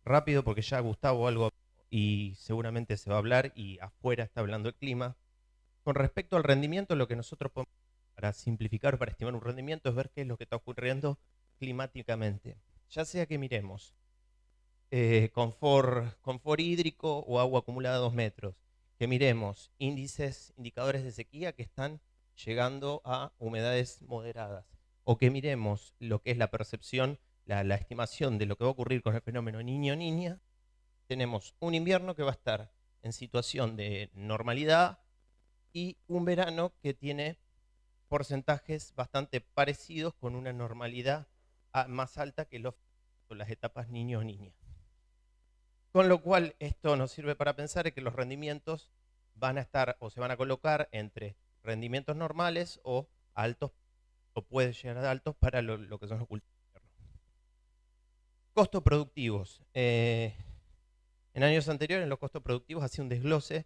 rápido porque ya Gustavo algo y seguramente se va a hablar y afuera está hablando el clima. Con respecto al rendimiento, lo que nosotros podemos, para simplificar, para estimar un rendimiento, es ver qué es lo que está ocurriendo climáticamente. Ya sea que miremos confort hídrico o agua acumulada a 2 metros, que miremos indicadores de sequía que están llegando a humedades moderadas, o que miremos lo que es la percepción, la estimación de lo que va a ocurrir con el fenómeno niño-niña, tenemos un invierno que va a estar en situación de normalidad y un verano que tiene porcentajes bastante parecidos con una normalidad más alta que las etapas niño-niña. Con lo cual, esto nos sirve para pensar que los rendimientos van a estar o se van a colocar entre rendimientos normales o altos, o puede llegar a altos para lo que son los cultivos. Costos productivos. En años anteriores, los costos productivos hacía un desglose.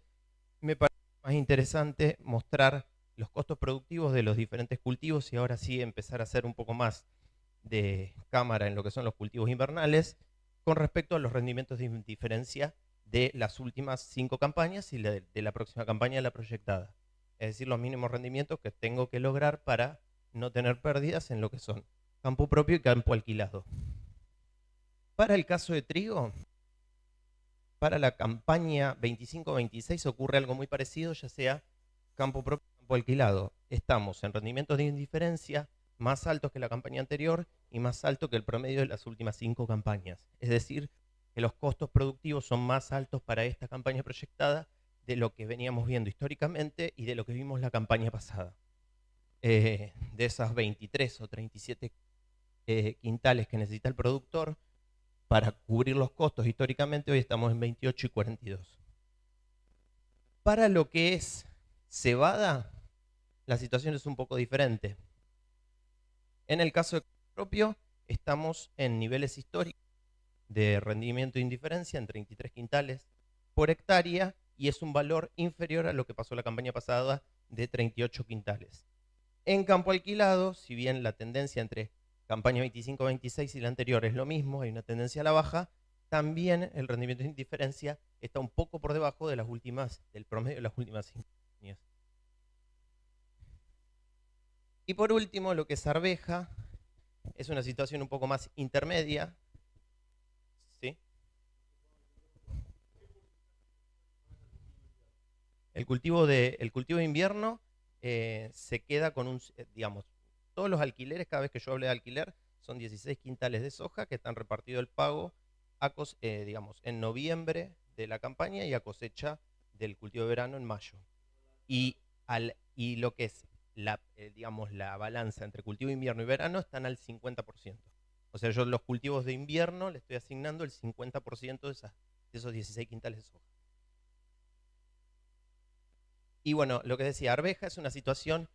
Me parece más interesante mostrar los costos productivos de los diferentes cultivos y ahora sí empezar a hacer un poco más de cámara en lo que son los cultivos invernales con respecto a los rendimientos de diferencia de las últimas 5 campañas y de la próxima campaña, la proyectada. Es decir, los mínimos rendimientos que tengo que lograr para no tener pérdidas en lo que son campo propio y campo alquilado. Para el caso de trigo, para la campaña 25-26 ocurre algo muy parecido, ya sea campo propio o campo alquilado. Estamos en rendimientos de indiferencia más altos que la campaña anterior y más altos que el promedio de las últimas 5 campañas. Es decir, que los costos productivos son más altos para esta campaña proyectada de lo que veníamos viendo históricamente y de lo que vimos la campaña pasada. De esas 23 o 37 quintales que necesita el productor para cubrir los costos históricamente, hoy estamos en 28 y 42. Para lo que es cebada, la situación es un poco diferente. En el caso de propio, estamos en niveles históricos de rendimiento de indiferencia en 33 quintales por hectárea y es un valor inferior a lo que pasó la campaña pasada de 38 quintales. En campo alquilado, si bien la tendencia entre campaña 25-26 y la anterior es lo mismo, hay una tendencia a la baja, también el rendimiento de indiferencia está un poco por debajo de del promedio de las últimas 5 años. Y por último, lo que es arveja, es una situación un poco más intermedia. ¿Sí? El cultivo de invierno se queda con digamos, todos los alquileres, cada vez que yo hable de alquiler, son 16 quintales de soja que están repartidos el pago digamos, en noviembre de la campaña y a cosecha del cultivo de verano en mayo. Y lo que es digamos, la balanza entre cultivo de invierno y verano están al 50%. O sea, yo los cultivos de invierno le estoy asignando el 50% de esos 16 quintales de soja. Y bueno, lo que decía, arveja es una situación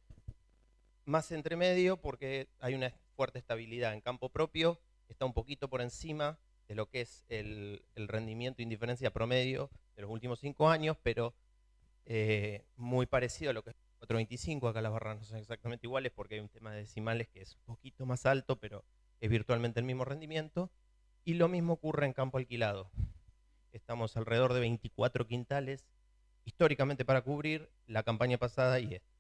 más entre medio porque hay una fuerte estabilidad en campo propio, está un poquito por encima de lo que es el rendimiento indiferencia promedio de los últimos 5 años, pero muy parecido a lo que es 4.25. Acá las barras no son exactamente iguales porque hay un tema de decimales que es un poquito más alto, pero es virtualmente el mismo rendimiento. Y lo mismo ocurre en campo alquilado. Estamos alrededor de 24 quintales históricamente para cubrir la campaña pasada y esta.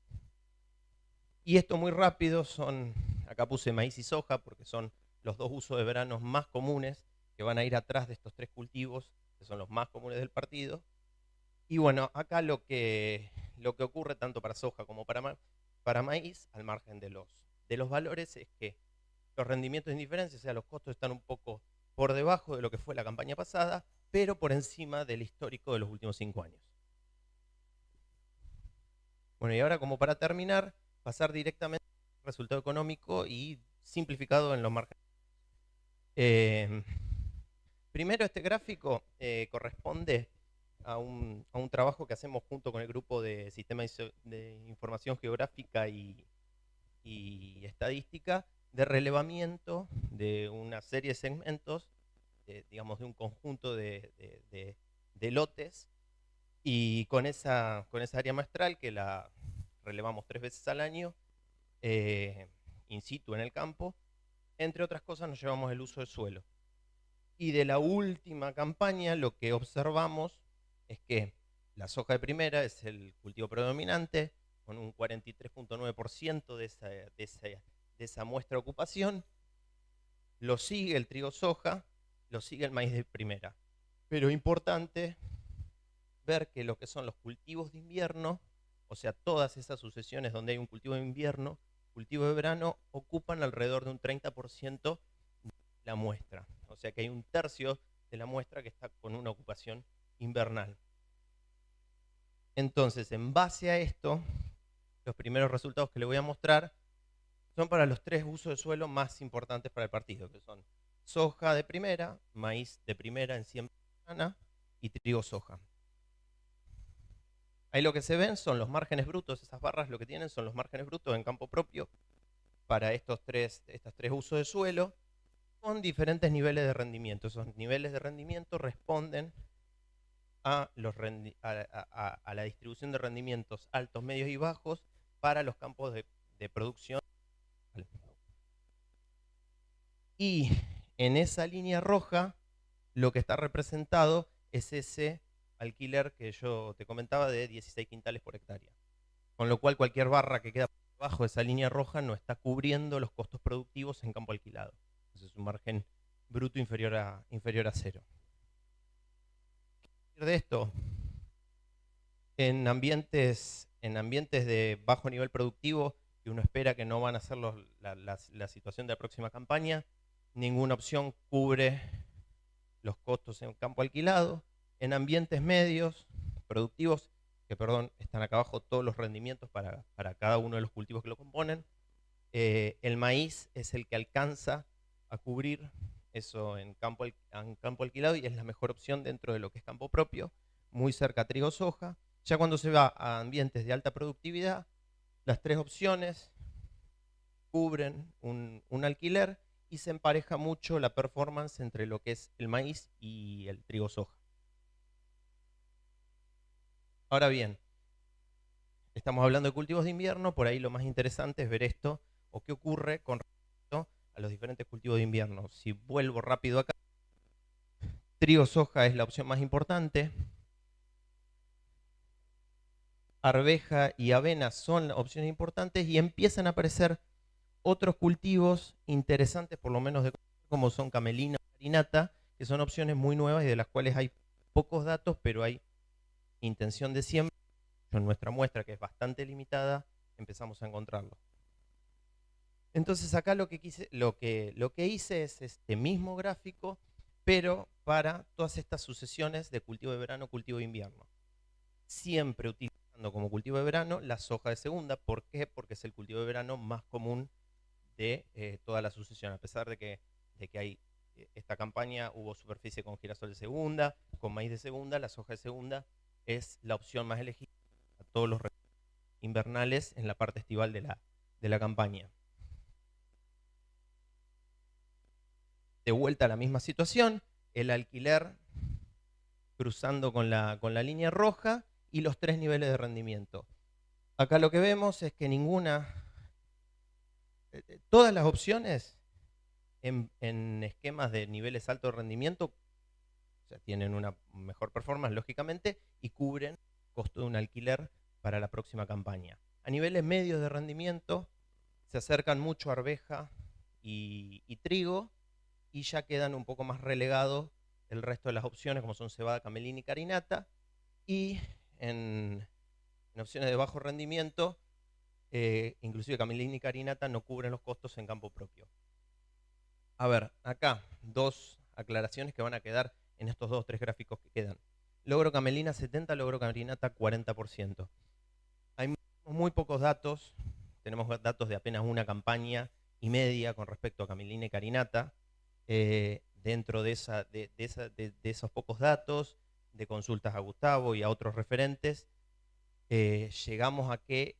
Y esto muy rápido acá puse maíz y soja porque son los dos usos de verano más comunes que van a ir atrás de estos tres cultivos, que son los más comunes del partido. Y bueno, acá lo que ocurre tanto para soja como para maíz, al margen de los valores, es que los rendimientos de indiferencia, o sea, los costos están un poco por debajo de lo que fue la campaña pasada, pero por encima del histórico de los últimos 5 años. Bueno, y ahora como para terminar, pasar directamente al resultado económico y simplificado en los márgenes. Primero, este gráfico corresponde a un trabajo que hacemos junto con el grupo de Sistemas de Información Geográfica y Estadística de relevamiento de una serie de segmentos, digamos, de un conjunto de lotes, y con esa área muestral que la relevamos 3 veces al año, in situ en el campo, entre otras cosas nos llevamos el uso de suelo. Y de la última campaña lo que observamos es que la soja de primera es el cultivo predominante, con un 43.9% de esa muestra de ocupación. Lo sigue el trigo soja, lo sigue el maíz de primera. Pero importante ver que lo que son los cultivos de invierno, o sea, todas esas sucesiones donde hay un cultivo de invierno, cultivo de verano, ocupan alrededor de un 30% de la muestra. O sea que hay un tercio de la muestra que está con una ocupación invernal. Entonces, en base a esto, los primeros resultados que le voy a mostrar son para los 3 usos de suelo más importantes para el partido, que son soja de primera, maíz de primera en siembra y trigo soja. Ahí lo que se ven son los márgenes brutos, esas barras lo que tienen son los márgenes brutos en campo propio para estos tres usos de suelo, con diferentes niveles de rendimiento. Esos niveles de rendimiento responden a la distribución de rendimientos altos, medios y bajos para los campos de producción. Y en esa línea roja lo que está representado es ese alquiler que yo te comentaba de 16 quintales por hectárea. Con lo cual cualquier barra que queda por debajo de esa línea roja no está cubriendo los costos productivos en campo alquilado. Entonces es un margen bruto inferior a 0. De esto, en ambientes de bajo nivel productivo, que uno espera que no van a ser la situación de la próxima campaña, ninguna opción cubre los costos en campo alquilado. En ambientes medios productivos, están acá abajo todos los rendimientos para cada uno de los cultivos que lo componen, el maíz es el que alcanza a cubrir eso en campo alquilado y es la mejor opción dentro de lo que es campo propio, muy cerca a trigo soja. Ya cuando se va a ambientes de alta productividad, las 3 opciones cubren un alquiler y se empareja mucho la performance entre lo que es el maíz y el trigo soja. Ahora bien, estamos hablando de cultivos de invierno, por ahí lo más interesante es ver esto, o qué ocurre con respecto a los diferentes cultivos de invierno. Si vuelvo rápido acá, trigo, soja es la opción más importante. Arveja y avena son opciones importantes y empiezan a aparecer otros cultivos interesantes, por lo menos como son camelina o carinata, que son opciones muy nuevas y de las cuales hay pocos datos, pero hay intención de siembra. En nuestra muestra, que es bastante limitada, empezamos a encontrarlo. Entonces acá lo que hice es este mismo gráfico, pero para todas estas sucesiones de cultivo de verano, cultivo de invierno. Siempre utilizando como cultivo de verano la soja de segunda. ¿Por qué? Porque es el cultivo de verano más común de toda la sucesión. A pesar de que hay esta campaña, hubo superficie con girasol de segunda, con maíz de segunda, la soja de segunda es la opción más elegida a todos los invernales en la parte estival de la campaña. De vuelta a la misma situación, el alquiler cruzando con la línea roja y los 3 niveles de rendimiento. Acá lo que vemos es que todas las opciones en esquemas de niveles altos de rendimiento, o sea, tienen una mejor performance, lógicamente, y cubren el costo de un alquiler para la próxima campaña. A niveles medios de rendimiento se acercan mucho arveja y trigo, y ya quedan un poco más relegados el resto de las opciones, como son cebada, camelina y carinata, y en opciones de bajo rendimiento, inclusive camelina y carinata no cubren los costos en campo propio. A ver, acá dos aclaraciones que van a quedar en estos 2 o 3 gráficos que quedan. Logro camelina 70, logro carinata 40%. Hay muy pocos datos, tenemos datos de apenas una campaña y media con respecto a camelina y carinata. Dentro de esos pocos datos, de consultas a Gustavo y a otros referentes, llegamos a que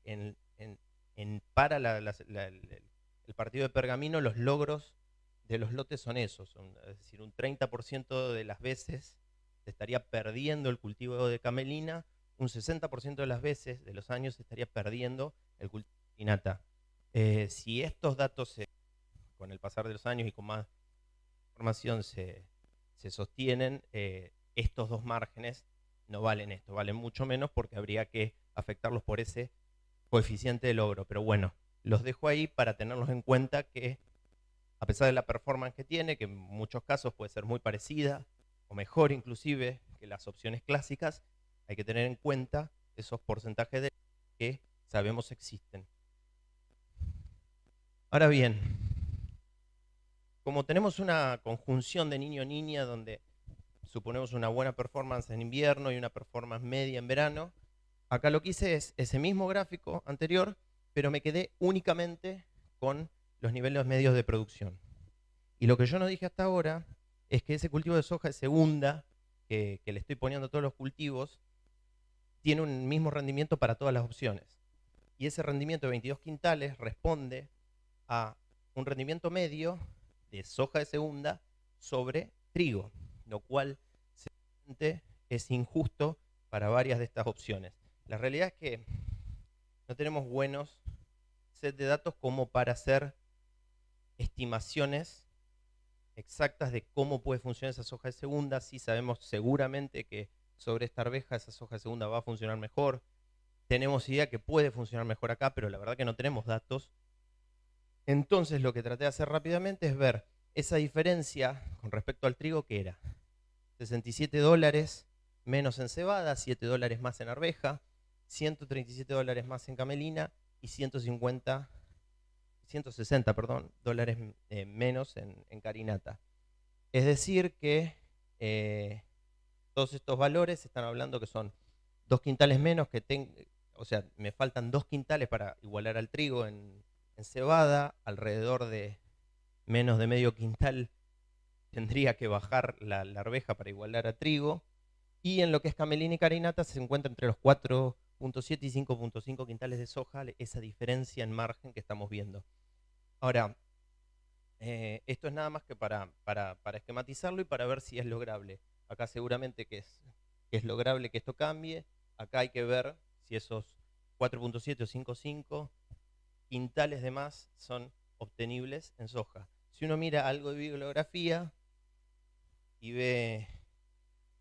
para el partido de Pergamino los logros de los lotes son esos, es decir, un 30% de las veces se estaría perdiendo el cultivo de camelina, un 60% de las veces de los años se estaría perdiendo el cultivo de carinata. Si estos datos con el pasar de los años y con más información se sostienen, estos 2 márgenes no valen esto, valen mucho menos porque habría que afectarlos por ese coeficiente de logro. Pero bueno, los dejo ahí para tenerlos en cuenta, que a pesar de la performance que tiene, que en muchos casos puede ser muy parecida o mejor inclusive que las opciones clásicas, hay que tener en cuenta esos porcentajes de que sabemos existen. Ahora bien, como tenemos una conjunción de niño-niña donde suponemos una buena performance en invierno y una performance media en verano, acá lo que hice es ese mismo gráfico anterior, pero me quedé únicamente con los niveles medios de producción. Y lo que yo no dije hasta ahora es que ese cultivo de soja de segunda, que le estoy poniendo a todos los cultivos, tiene un mismo rendimiento para todas las opciones. Y ese rendimiento de 22 quintales responde a un rendimiento medio de soja de segunda sobre trigo, lo cual es injusto para varias de estas opciones. La realidad es que no tenemos buenos set de datos como para hacer estimaciones exactas de cómo puede funcionar esa soja de segunda. Sí sabemos seguramente que sobre esta arveja esa soja de segunda va a funcionar mejor. Tenemos idea que puede funcionar mejor acá, pero la verdad que no tenemos datos. Entonces lo que traté de hacer rápidamente es ver esa diferencia con respecto al trigo, que era $67 menos en cebada, $7 más en arveja, $137 más en camelina y $160 dólares menos en carinata. Es decir que todos estos valores están hablando que son 2 quintales menos o sea, me faltan 2 quintales para igualar al trigo en cebada, alrededor de menos de medio quintal tendría que bajar la arveja para igualar a trigo, y en lo que es camelina y carinata se encuentra entre los 4.7 y 5.5 quintales de soja, esa diferencia en margen que estamos viendo. Ahora, esto es nada más que para esquematizarlo y para ver si es lograble. Acá seguramente que es lograble que esto cambie. Acá hay que ver si esos 4.7 o 5.5 quintales de más son obtenibles en soja. Si uno mira algo de bibliografía y ve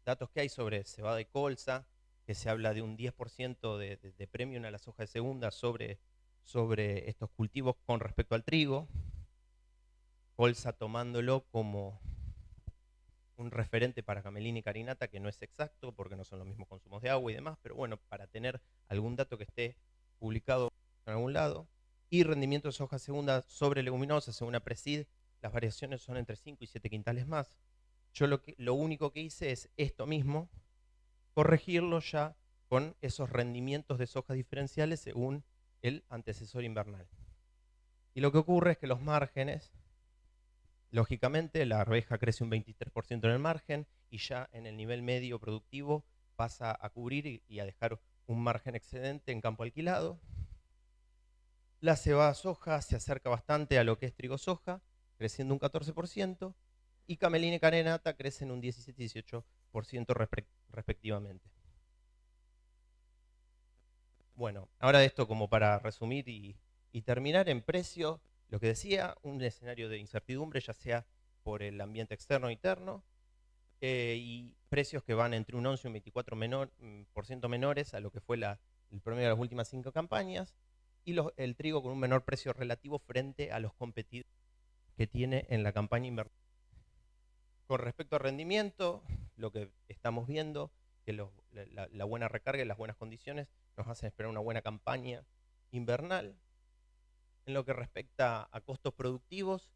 datos que hay sobre cebada y colza, que se habla de un 10% de premio a la soja de segunda sobre estos cultivos con respecto al trigo, colza tomándolo como un referente para camelina y carinata, que no es exacto porque no son los mismos consumos de agua y demás, pero bueno, para tener algún dato que esté publicado en algún lado. Y rendimiento de soja segunda sobre leguminosas, según APRESID, las variaciones son entre 5 y 7 quintales más. Yo lo único que hice es esto mismo, corregirlo ya con esos rendimientos de soja diferenciales según el antecesor invernal. Y lo que ocurre es que los márgenes, lógicamente, la arveja crece un 23% en el margen y ya en el nivel medio productivo pasa a cubrir y a dejar un margen excedente en campo alquilado. La cebada soja se acerca bastante a lo que es trigo soja, creciendo un 14%, y camelina y carinata crecen un 17 y 18% respectivamente. Bueno, ahora esto como para resumir y terminar en precio, lo que decía, un escenario de incertidumbre, ya sea por el ambiente externo o interno, y precios que van entre un 11 y un 24% menores a lo que fue el promedio de las últimas 5 campañas, y el trigo con un menor precio relativo frente a los competidores que tiene en la campaña invernal. Con respecto a rendimiento, lo que estamos viendo, que la buena recarga y las buenas condiciones nos hacen esperar una buena campaña invernal. En lo que respecta a costos productivos,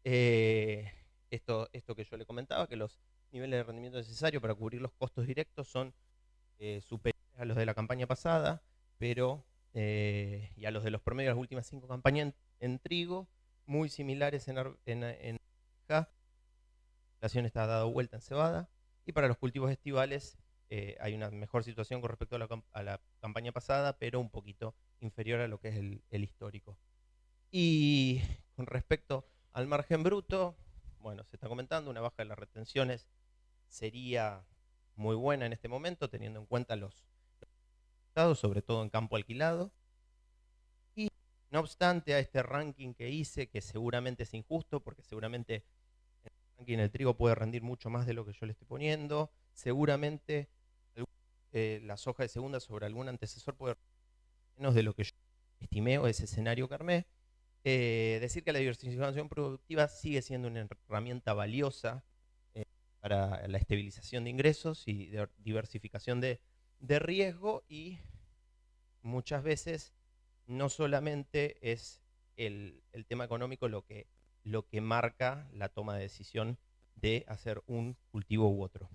esto que yo le comentaba, que los niveles de rendimiento necesarios para cubrir los costos directos son superiores a los de la campaña pasada, pero y a los de los promedios de las últimas 5 campañas en trigo, muy similares en arveja. La situación está dada vuelta en cebada, y para los cultivos estivales hay una mejor situación con respecto a la campaña pasada, pero un poquito inferior a lo que es el histórico. Y con respecto al margen bruto, bueno, se está comentando, una baja de las retenciones sería muy buena en este momento, teniendo en cuenta los resultados, sobre todo en campo alquilado. Y no obstante a este ranking que hice, que seguramente es injusto, porque seguramente en el ranking el trigo puede rendir mucho más de lo que yo le estoy poniendo, seguramente la soja de segunda sobre algún antecesor puede rendir menos de lo que yo estimé o ese escenario que armé. Decir que la diversificación productiva sigue siendo una herramienta valiosa para la estabilización de ingresos y de diversificación de riesgo, y muchas veces no solamente es el tema económico lo que marca la toma de decisión de hacer un cultivo u otro.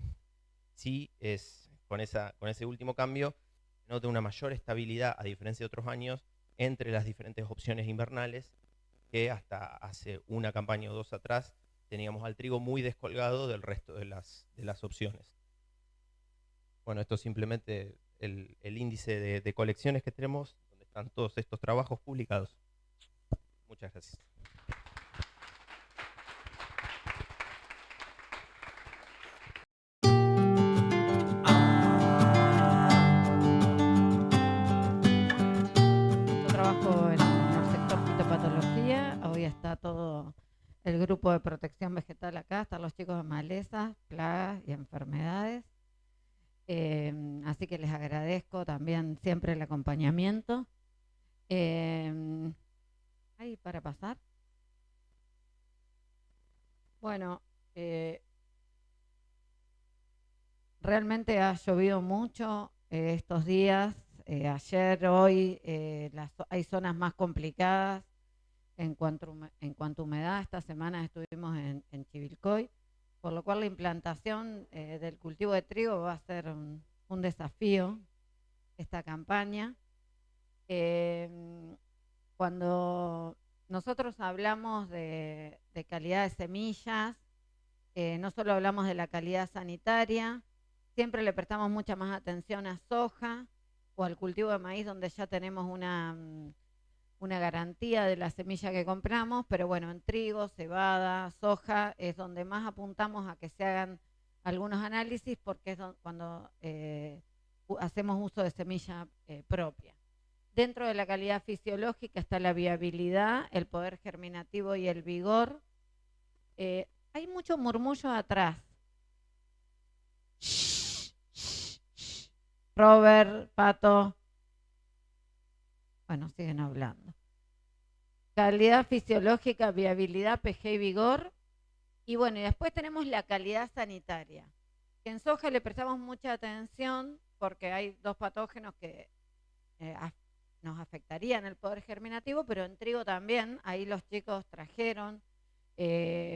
Sí es con ese último cambio nota una mayor estabilidad, a diferencia de otros años, entre las diferentes opciones invernales, que hasta hace una campaña o dos atrás teníamos al trigo muy descolgado del resto de las opciones. Bueno, esto es simplemente el índice de colecciones que tenemos, donde están todos estos trabajos publicados. Muchas gracias. Trabajo en el sector fitopatología. Hoy está todo el grupo de protección vegetal acá, están los chicos de malezas, plagas y enfermedades. Así que les agradezco también siempre el acompañamiento. ¿Ahí para pasar? Bueno, realmente ha llovido mucho estos días. Ayer, hoy, hay zonas más complicadas en cuanto a humedad. Esta semana estuvimos en Chivilcoy, por lo cual la implantación del cultivo de trigo va a ser un desafío esta campaña. Cuando nosotros hablamos de calidad de semillas, no solo hablamos de la calidad sanitaria, siempre le prestamos mucha más atención a soja o al cultivo de maíz, donde ya tenemos una garantía de la semilla que compramos, pero bueno, en trigo, cebada, soja, es donde más apuntamos a que se hagan algunos análisis, porque es cuando hacemos uso de semilla propia. Dentro de la calidad fisiológica está la viabilidad, el poder germinativo y el vigor Hay mucho murmullo atrás. Robert, Pato. Bueno, siguen hablando. Calidad fisiológica, viabilidad, PG y vigor. Y bueno, y después tenemos la calidad sanitaria. Que en soja le prestamos mucha atención porque hay 2 patógenos que nos afectarían el poder germinativo, pero en trigo también. Ahí los chicos trajeron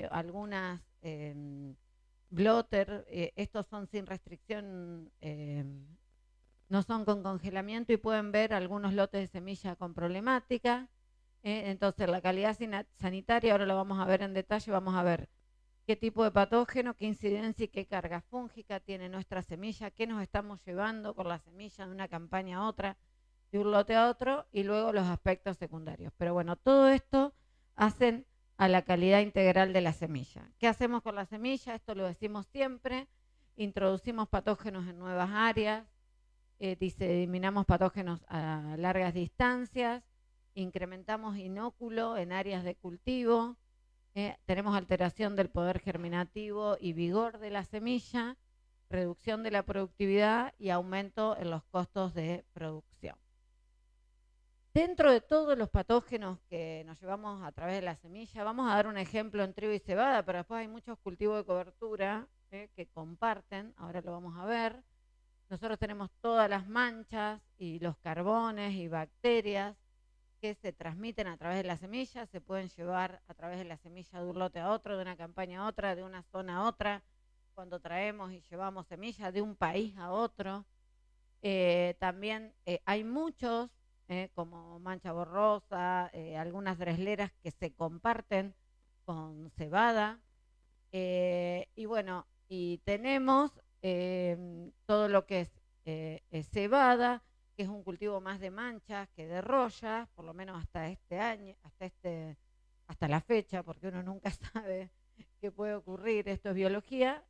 algunas blotter. Estos son sin restricción, no son con congelamiento y pueden ver algunos lotes de semilla con problemática. Entonces la calidad sanitaria, ahora lo vamos a ver en detalle, vamos a ver qué tipo de patógeno, qué incidencia y qué carga fúngica tiene nuestra semilla, qué nos estamos llevando con la semilla de una campaña a otra, de un lote a otro, y luego los aspectos secundarios. Pero bueno, todo esto hacen a la calidad integral de la semilla. ¿Qué hacemos con la semilla? Esto lo decimos siempre. Introducimos patógenos en nuevas áreas, diseminamos patógenos a largas distancias, incrementamos inóculo en áreas de cultivo, tenemos alteración del poder germinativo y vigor de la semilla, reducción de la productividad y aumento en los costos de producción. Dentro de todos los patógenos que nos llevamos a través de la semilla, vamos a dar un ejemplo en trigo y cebada, pero después hay muchos cultivos de cobertura que comparten, ahora lo vamos a ver. Nosotros tenemos todas las manchas y los carbones y bacterias que se transmiten a través de la semilla, se pueden llevar a través de la semilla de un lote a otro, de una campaña a otra, de una zona a otra, cuando traemos y llevamos semillas de un país a otro. También hay muchos, como mancha borrosa, algunas dresleras que se comparten con cebada. Y bueno, y tenemos todo lo que es cebada, que es un cultivo más de manchas que de rollas, por lo menos hasta este año, hasta la fecha, porque uno nunca sabe qué puede ocurrir, esto es biología.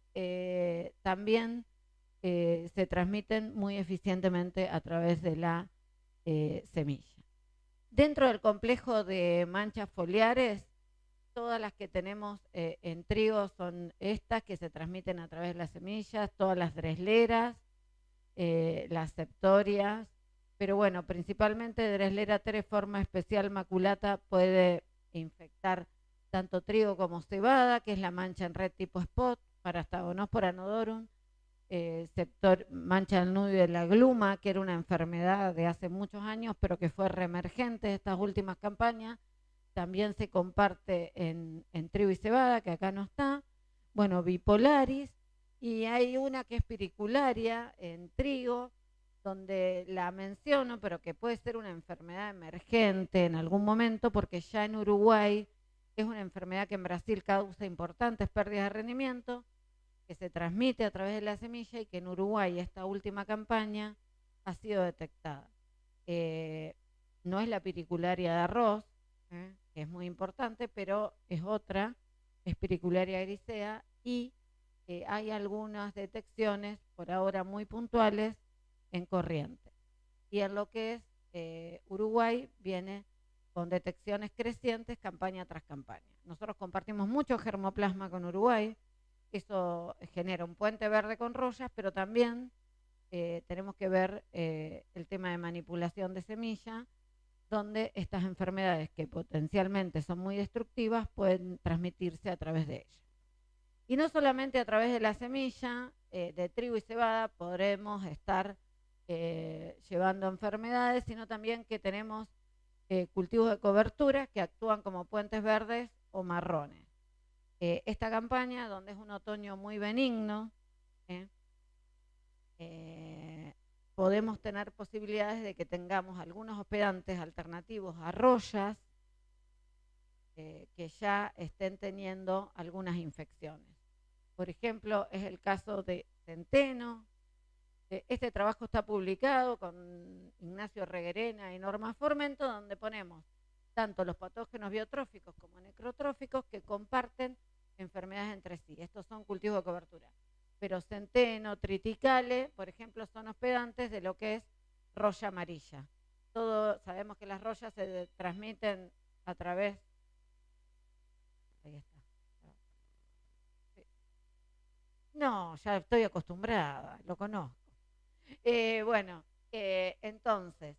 También se transmiten muy eficientemente a través de la semilla. Dentro del complejo de manchas foliares, todas las que tenemos en trigo son estas que se transmiten a través de las semillas, todas las dresleras, las septorias, pero bueno, principalmente Dreslera tereforma especial maculata puede infectar tanto trigo como cebada, que es la mancha en red tipo spot, Parastagonospora anodorum, mancha del nudo y de la gluma, que era una enfermedad de hace muchos años, pero que fue reemergente en estas últimas campañas. También se comparte en trigo y cebada, que acá no está. Bueno, bipolaris, y hay una que es piricularia en trigo, donde la menciono, pero que puede ser una enfermedad emergente en algún momento, porque ya en Uruguay es una enfermedad que en Brasil causa importantes pérdidas de rendimiento, que se transmite a través de la semilla y que en Uruguay esta última campaña ha sido detectada. No es la piricularia de arroz, que es muy importante, pero es otra, es piricularia grisea, y hay algunas detecciones, por ahora muy puntuales, en Corrientes. Y en lo que es Uruguay viene con detecciones crecientes campaña tras campaña. Nosotros compartimos mucho germoplasma con Uruguay, eso genera un puente verde con rollas, pero también tenemos que ver el tema de manipulación de semilla, donde estas enfermedades que potencialmente son muy destructivas pueden transmitirse a través de ella. Y no solamente a través de la semilla de trigo y cebada podremos estar llevando enfermedades, sino también que tenemos cultivos de cobertura que actúan como puentes verdes o marrones. Esta campaña, donde es un otoño muy benigno, podemos tener posibilidades de que tengamos algunos hospedantes alternativos a rollas que ya estén teniendo algunas infecciones. Por ejemplo, es el caso de centeno. Este trabajo está publicado con Ignacio Reguerena y Norma Formento, donde ponemos tanto los patógenos biotróficos como necrotróficos que comparten enfermedades entre sí. Estos son cultivos de cobertura. Pero centeno, triticale, por ejemplo, son hospedantes de lo que es roya amarilla. Todos sabemos que las rollas se transmiten a través, ahí está, No, ya estoy acostumbrada, lo conozco. Bueno, entonces,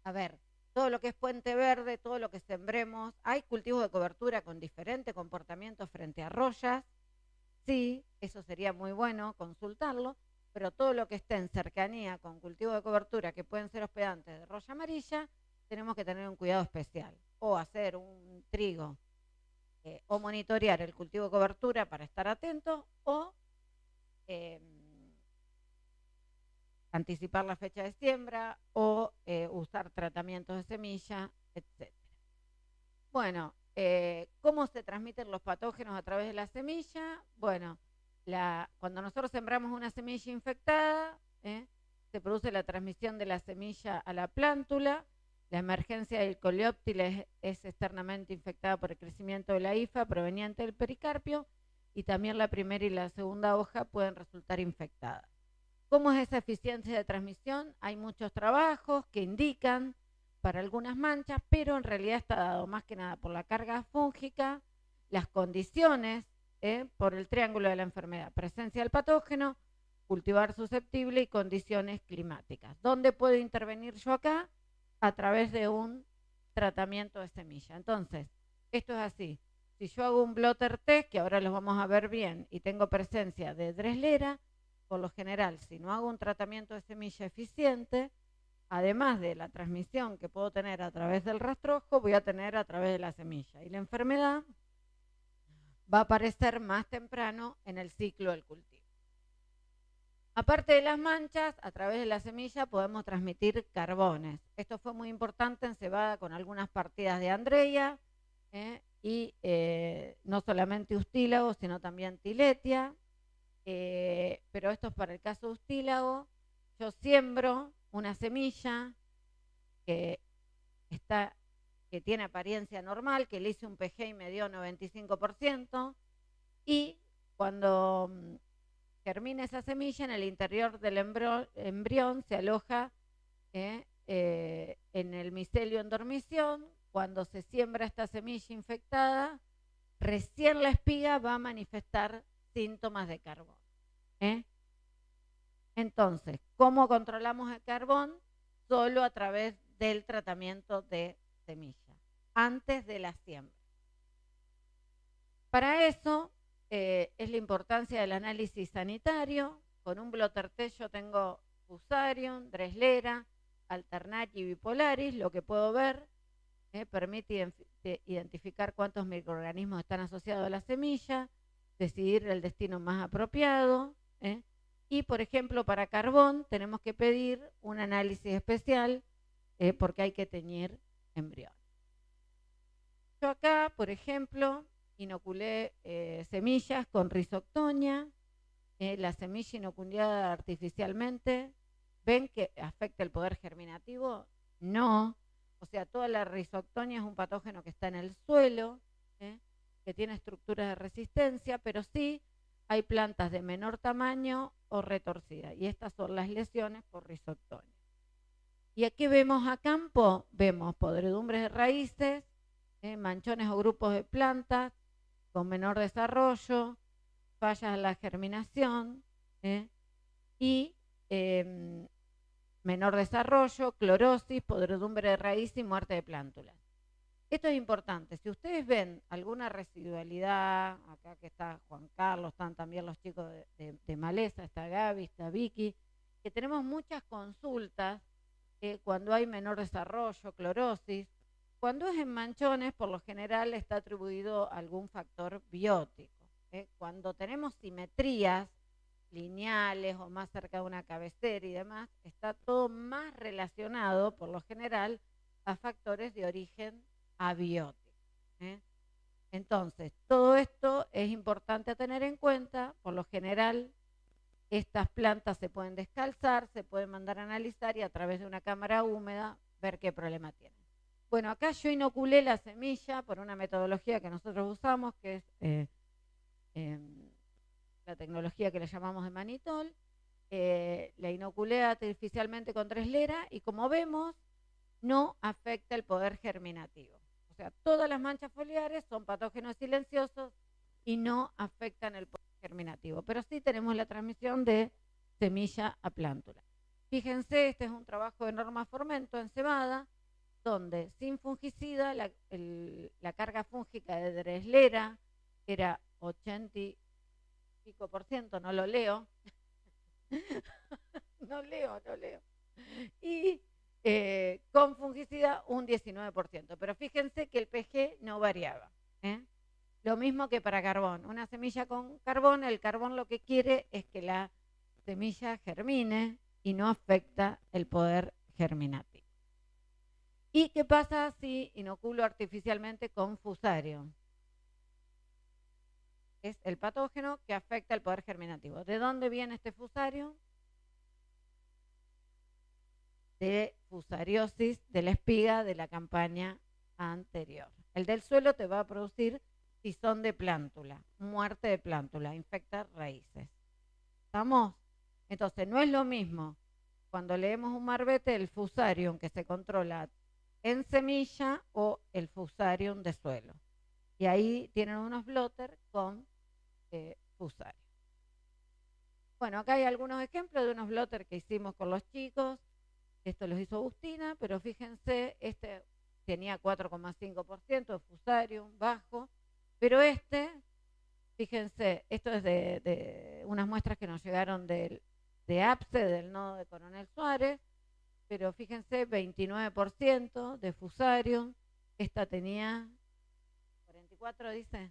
a ver, todo lo que es Puente Verde, todo lo que sembremos, hay cultivos de cobertura con diferente comportamiento frente a rollas, sí, eso sería muy bueno consultarlo, pero todo lo que esté en cercanía con cultivos de cobertura que pueden ser hospedantes de roya amarilla, tenemos que tener un cuidado especial, o hacer un trigo, o monitorear el cultivo de cobertura para estar atentos, o eh, anticipar la fecha de siembra o usar tratamientos de semilla, etc. Bueno, ¿cómo se transmiten los patógenos a través de la semilla? Bueno, cuando nosotros sembramos una semilla infectada, se produce la transmisión de la semilla a la plántula. La emergencia del coleóptila es externamente infectada por el crecimiento de la hifa proveniente del pericarpio, y también la primera y la segunda hoja pueden resultar infectadas. ¿Cómo es esa eficiencia de transmisión? Hay muchos trabajos que indican para algunas manchas, pero en realidad está dado más que nada por la carga fúngica, las condiciones, por el triángulo de la enfermedad, presencia del patógeno, cultivar susceptible y condiciones climáticas. ¿Dónde puedo intervenir yo acá? A través de un tratamiento de semilla. Entonces, esto es así. Si yo hago un blotter test, que ahora los vamos a ver bien, y tengo presencia de Dreslera, por lo general, si no hago un tratamiento de semilla eficiente, además de la transmisión que puedo tener a través del rastrojo, voy a tener a través de la semilla. Y la enfermedad va a aparecer más temprano en el ciclo del cultivo. Aparte de las manchas, a través de la semilla podemos transmitir carbones. Esto fue muy importante en cebada con algunas partidas de Andrea, y no solamente ustílago, sino también tiletia. Pero esto es para el caso ustílago. Yo siembro una semilla que tiene apariencia normal, que le hice un pH y me dio 95%, y cuando germina esa semilla, en el interior del embrión se aloja en el micelio en dormición. Cuando se siembra esta semilla infectada, recién la espiga va a manifestar síntomas de carbón. Entonces, ¿cómo controlamos el carbón? Solo a través del tratamiento de semilla, antes de la siembra. Para eso es la importancia del análisis sanitario. Con un blotter test yo tengo Fusarium, Dreslera, Alternati y Bipolaris. Lo que puedo ver permite identificar cuántos microorganismos están asociados a la semilla, decidir el destino más apropiado. Y, por ejemplo, para carbón tenemos que pedir un análisis especial porque hay que teñir embriones. Yo acá, por ejemplo, inoculé semillas con Rhizoctonia. La semilla inoculada artificialmente, ¿ven que afecta el poder germinativo? No. O sea, toda la Rhizoctonia es un patógeno que está en el suelo, que tiene estructuras de resistencia, pero sí hay plantas de menor tamaño o retorcidas, y estas son las lesiones por Rhizoctonia. Y aquí vemos a campo, vemos podredumbres de raíces, manchones o grupos de plantas con menor desarrollo, fallas en la germinación, y menor desarrollo, clorosis, podredumbre de raíz y muerte de plántulas. Esto es importante. Si ustedes ven alguna residualidad, acá que está Juan Carlos, están también los chicos de Maleza, está Gaby, está Vicky, que tenemos muchas consultas cuando hay menor desarrollo, clorosis. Cuando es en manchones, por lo general está atribuido a algún factor biótico. Cuando tenemos simetrías lineales o más cerca de una cabecera y demás, está todo más relacionado, por lo general, a factores de origen abiótico. Entonces, todo esto es importante a tener en cuenta. Por lo general, estas plantas se pueden descalzar, se pueden mandar a analizar y a través de una cámara húmeda ver qué problema tienen. Bueno, acá yo inoculé la semilla por una metodología que nosotros usamos, que es la tecnología que le llamamos de manitol. La inoculé artificialmente con Dreslera y, como vemos, no afecta el poder germinativo. O sea, todas las manchas foliares son patógenos silenciosos y no afectan el poder germinativo. semilla a plántula. Fíjense, este es un trabajo de Norma Formento en cebada, donde sin fungicida la carga fúngica de Dreslera era 80 y pico %, no lo leo. no leo. Y con fungicida un 19%. Pero fíjense que el PG no variaba. Lo mismo que para carbón. Una semilla con carbón, el carbón lo que quiere es que la semilla germine y no afecta el poder germinativo. ¿Y qué pasa si inoculo artificialmente con Fusarium? Es el patógeno que afecta el poder germinativo. ¿De dónde viene este Fusarium? De fusariosis de la espiga de la campaña anterior. El del suelo te va a producir tizón de plántula, muerte de plántula, infecta raíces. ¿Estamos? Entonces, no es lo mismo cuando leemos un marbete el Fusarium que se controla en semilla o el Fusarium de suelo. Y ahí tienen unos blotters con Fusarium. Bueno, acá hay algunos ejemplos de unos blotters que hicimos con los chicos. Esto los hizo Agustina, pero fíjense, este tenía 4,5% de Fusarium bajo, pero fíjense, esto es de unas muestras que nos llegaron de APSE, del nodo de Coronel Suárez, pero fíjense, 29% de Fusarium, esta tenía 44, dice,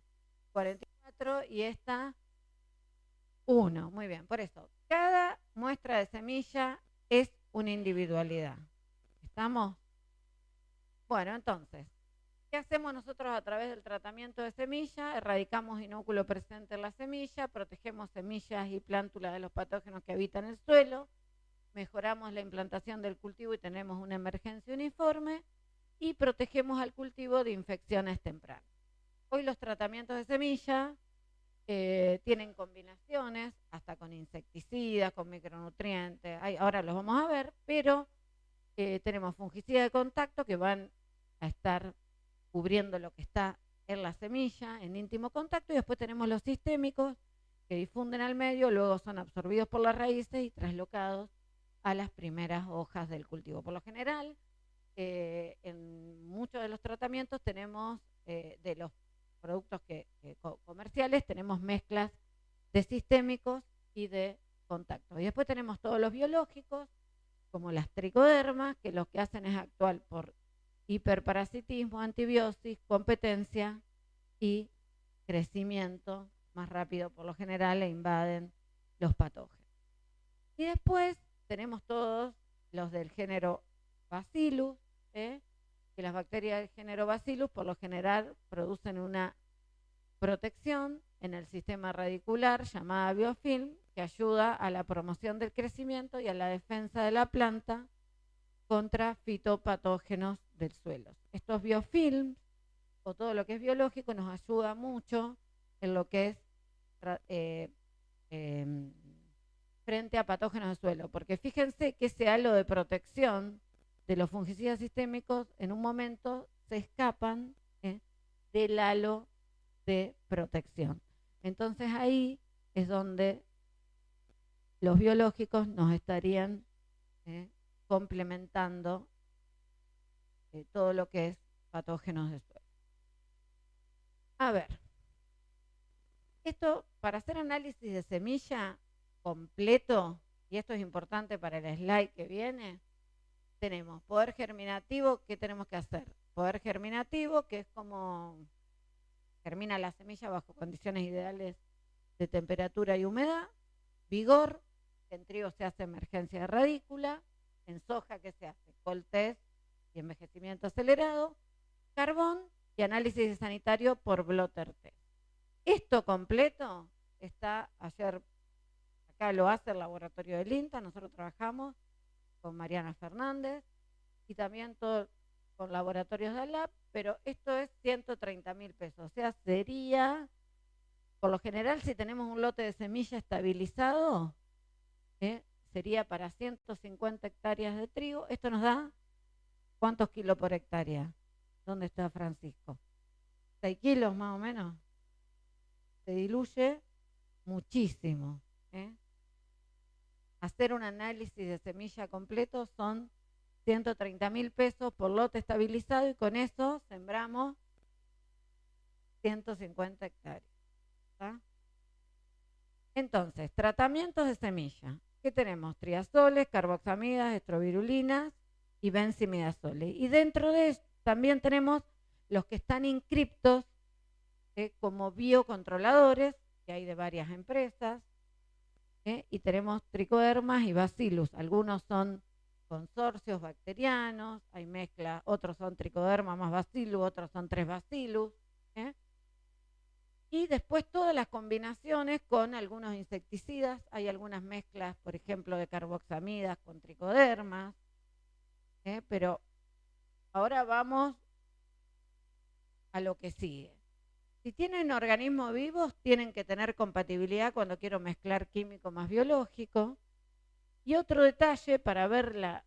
44, y esta 1, muy bien, por eso, cada muestra de semilla es una individualidad. ¿Estamos? Bueno, entonces, ¿qué hacemos nosotros a través del tratamiento de semilla? Erradicamos inóculo presente en la semilla, protegemos semillas y plántulas de los patógenos que habitan el suelo, mejoramos la implantación del cultivo y tenemos una emergencia uniforme, y protegemos al cultivo de infecciones tempranas. Hoy los tratamientos de semilla tienen combinaciones, hasta con insecticidas, con micronutrientes, ahora los vamos a ver, pero tenemos fungicidas de contacto que van a estar cubriendo lo que está en la semilla, en íntimo contacto, y después tenemos los sistémicos que difunden al medio, luego son absorbidos por las raíces y traslocados a las primeras hojas del cultivo. Por lo general, en muchos de los tratamientos tenemos, de los productos comerciales, tenemos mezclas de sistémicos y de contacto. Y después tenemos todos los biológicos, como las tricodermas, que lo que hacen es actuar por hiperparasitismo, antibiosis, competencia y crecimiento más rápido por lo general, e invaden los patógenos. Y después tenemos todos los del género Bacillus, que las bacterias del género Bacillus por lo general producen una protección en el sistema radicular llamada biofilm, que ayuda a la promoción del crecimiento y a la defensa de la planta contra fitopatógenos del suelo. Estos biofilms, o todo lo que es biológico, nos ayuda mucho en lo que es frente a patógenos del suelo, porque fíjense que ese halo de protección de los fungicidas sistémicos en un momento se escapan del halo de protección. Entonces ahí es donde los biológicos nos estarían complementando todo lo que es patógenos del suelo. A ver, esto para hacer análisis de semilla completo, y esto es importante para el slide que viene, tenemos poder germinativo. ¿Qué tenemos que hacer? Poder germinativo, que es como germina la semilla bajo condiciones ideales de temperatura y humedad. Vigor, que en trigo se hace emergencia de radícula. En soja, que se hace coltez y envejecimiento acelerado. Carbón y análisis sanitario por blotter test. Esto completo está ayer, acá lo hace el laboratorio del INTA, nosotros trabajamos con Mariana Fernández y también todo con laboratorios de ALAP, pero esto es 130.000 pesos, o sea, sería, por lo general, si tenemos un lote de semilla estabilizado, sería para 150 hectáreas de trigo. Esto nos da, ¿cuántos kilos por hectárea? ¿Dónde está Francisco? 6 kilos más o menos. Se diluye muchísimo. hacer un análisis de semilla completo son 130.000 pesos por lote estabilizado y con eso sembramos 150 hectáreas. ¿Tá? Entonces, tratamientos de semilla. ¿Qué tenemos? Triazoles, carboxamidas, estrovirulinas y benzimidazoles. Y dentro de eso también tenemos los que están inscriptos como biocontroladores, que hay de varias empresas, y tenemos tricodermas y bacillus. Algunos son consorcios bacterianos, hay mezcla, otros son tricoderma más bacillus, otros son 3 bacillus. Y después todas las combinaciones con algunos insecticidas, hay algunas mezclas, por ejemplo, de carboxamidas con tricodermas, pero ahora vamos a lo que sigue. Si tienen organismos vivos, tienen que tener compatibilidad cuando quiero mezclar químico más biológico. Y otro detalle para ver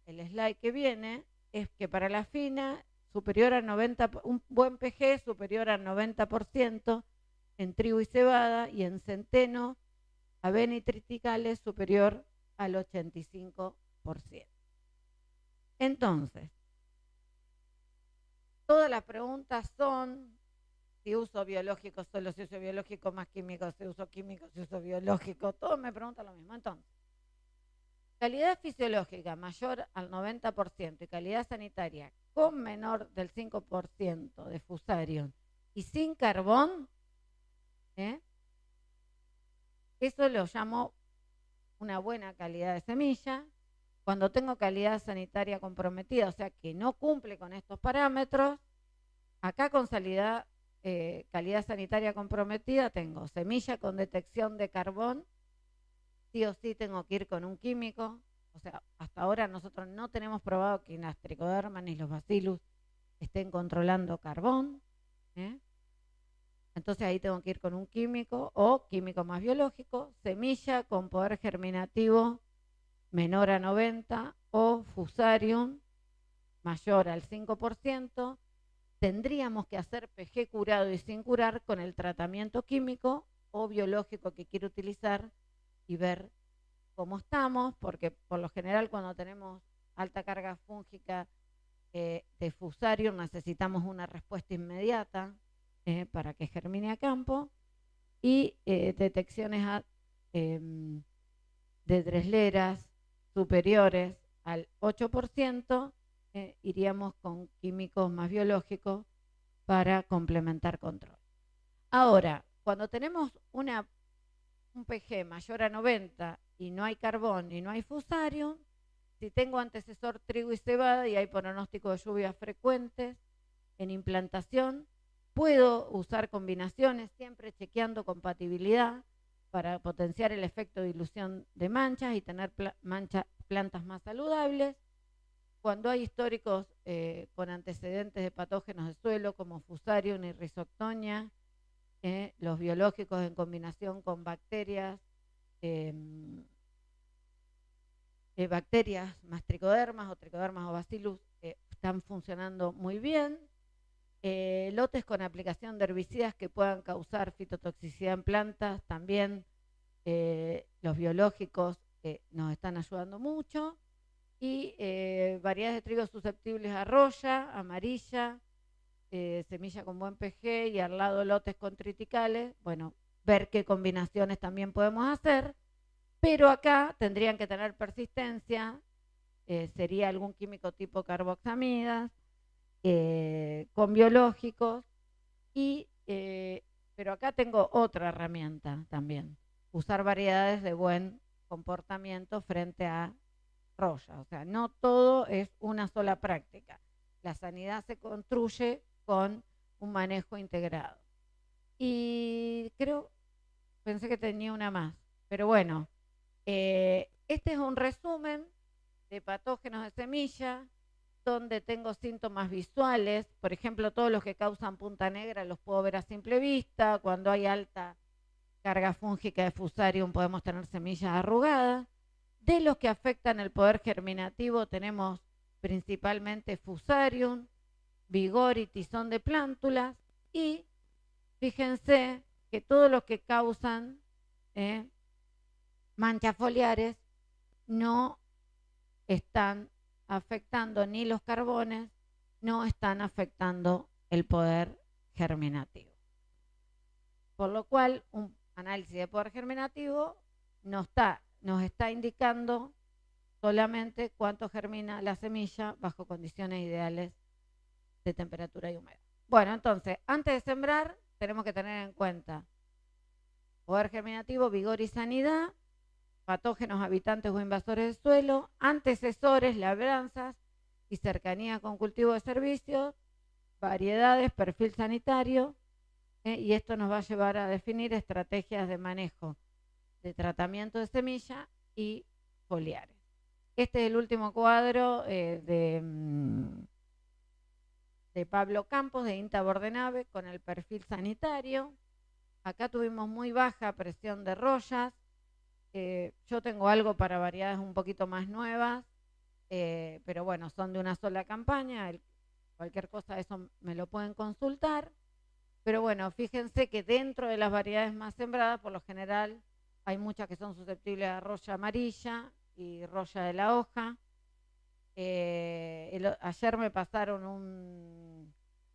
el slide que viene es que para la fina, superior al 90%, un buen PG superior al 90% en trigo y cebada, y en centeno, avena y triticales superior al 85%. Entonces, todas las preguntas son si uso biológico solo, si uso biológico más químico, si uso químico, si uso biológico, todos me preguntan lo mismo. Entonces, calidad fisiológica mayor al 90% y calidad sanitaria con menor del 5% de fusarium y sin carbón, eso lo llamo una buena calidad de semilla. Cuando tengo calidad sanitaria comprometida, o sea que no cumple con estos parámetros, acá con calidad sanitaria comprometida tengo semilla con detección de carbón, sí o sí tengo que ir con un químico. O sea, hasta ahora nosotros no tenemos probado que las tricodermas ni los bacillus estén controlando carbón. Entonces ahí tengo que ir con un químico o químico más biológico, semilla con poder germinativo menor a 90 o fusarium mayor al 5%. Tendríamos que hacer PG curado y sin curar con el tratamiento químico o biológico que quiero utilizar y ver cómo estamos, porque por lo general cuando tenemos alta carga fúngica de fusarium necesitamos una respuesta inmediata para que germine a campo, y detecciones de dresleras superiores al 8%, iríamos con químicos más biológicos para complementar control. Ahora, cuando tenemos un PG mayor a 90 y no hay carbón y no hay fusarium, si tengo antecesor trigo y cebada y hay pronóstico de lluvias frecuentes en implantación, puedo usar combinaciones, siempre chequeando compatibilidad para potenciar el efecto de dilución de manchas y tener plantas más saludables. Cuando hay históricos con antecedentes de patógenos de suelo como fusarium y rhizoctonia, los biológicos en combinación con bacterias, bacterias más tricodermas o bacillus, están funcionando muy bien. Lotes con aplicación de herbicidas que puedan causar fitotoxicidad en plantas, también los biológicos nos están ayudando mucho. Y variedades de trigo susceptibles a roya, amarilla, semilla con buen PG y al lado lotes con triticales. Bueno, ver qué combinaciones también podemos hacer, pero acá tendrían que tener persistencia, sería algún químico tipo carboxamidas, con biológicos, pero acá tengo otra herramienta también, usar variedades de buen comportamiento frente a roya. O sea, no todo es una sola práctica. La sanidad se construye con un manejo integrado. Y pensé que tenía una más, pero bueno, este es un resumen de patógenos de semilla, donde tengo síntomas visuales, por ejemplo, todos los que causan punta negra los puedo ver a simple vista. Cuando hay alta carga fúngica de fusarium podemos tener semillas arrugadas. De los que afectan el poder germinativo tenemos principalmente fusarium, vigor y tizón de plántulas, y fíjense que todos los que causan manchas foliares no están afectando ni los carbones, no están afectando el poder germinativo. Por lo cual, un análisis de poder germinativo nos está indicando solamente cuánto germina la semilla bajo condiciones ideales de temperatura y humedad. Bueno, entonces, antes de sembrar, tenemos que tener en cuenta poder germinativo, vigor y sanidad, patógenos, habitantes o invasores del suelo, antecesores, labranzas y cercanía con cultivo de servicios, variedades, perfil sanitario, y esto nos va a llevar a definir estrategias de manejo de tratamiento de semilla y foliares. Este es el último cuadro de Pablo Campos, de INTA Bordenave, con el perfil sanitario. Acá tuvimos muy baja presión de rollas. Yo tengo algo para variedades un poquito más nuevas, pero bueno, son de una sola campaña. Cualquier cosa de eso me lo pueden consultar. Pero bueno, fíjense que dentro de las variedades más sembradas, por lo general, hay muchas que son susceptibles a roya amarilla y roya de la hoja. Ayer me pasaron un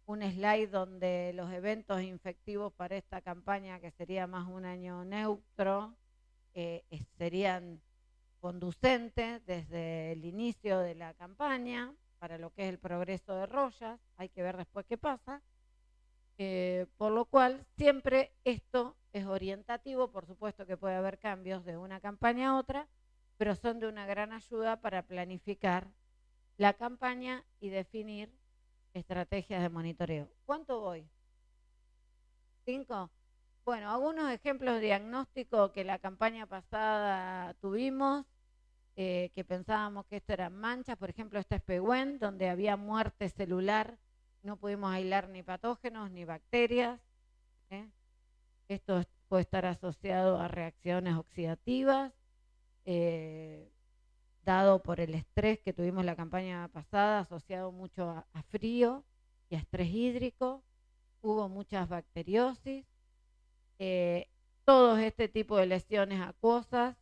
slide donde los eventos infectivos para esta campaña, que sería más un año neutro, serían conducentes desde el inicio de la campaña para lo que es el progreso de rollas. Hay que ver después qué pasa. Por lo cual, siempre esto es orientativo. Por supuesto que puede haber cambios de una campaña a otra, pero son de una gran ayuda para planificar la campaña y definir estrategias de monitoreo. ¿Cuánto voy? ¿5? Bueno, algunos ejemplos de diagnóstico que la campaña pasada tuvimos, que pensábamos que esto eran manchas. Por ejemplo, esta es Pehuen, donde había muerte celular. No pudimos aislar ni patógenos ni bacterias. Esto puede estar asociado a reacciones oxidativas, dado por el estrés que tuvimos la campaña pasada, asociado mucho a frío y a estrés hídrico. Hubo muchas bacteriosis. Todos este tipo de lesiones acuosas,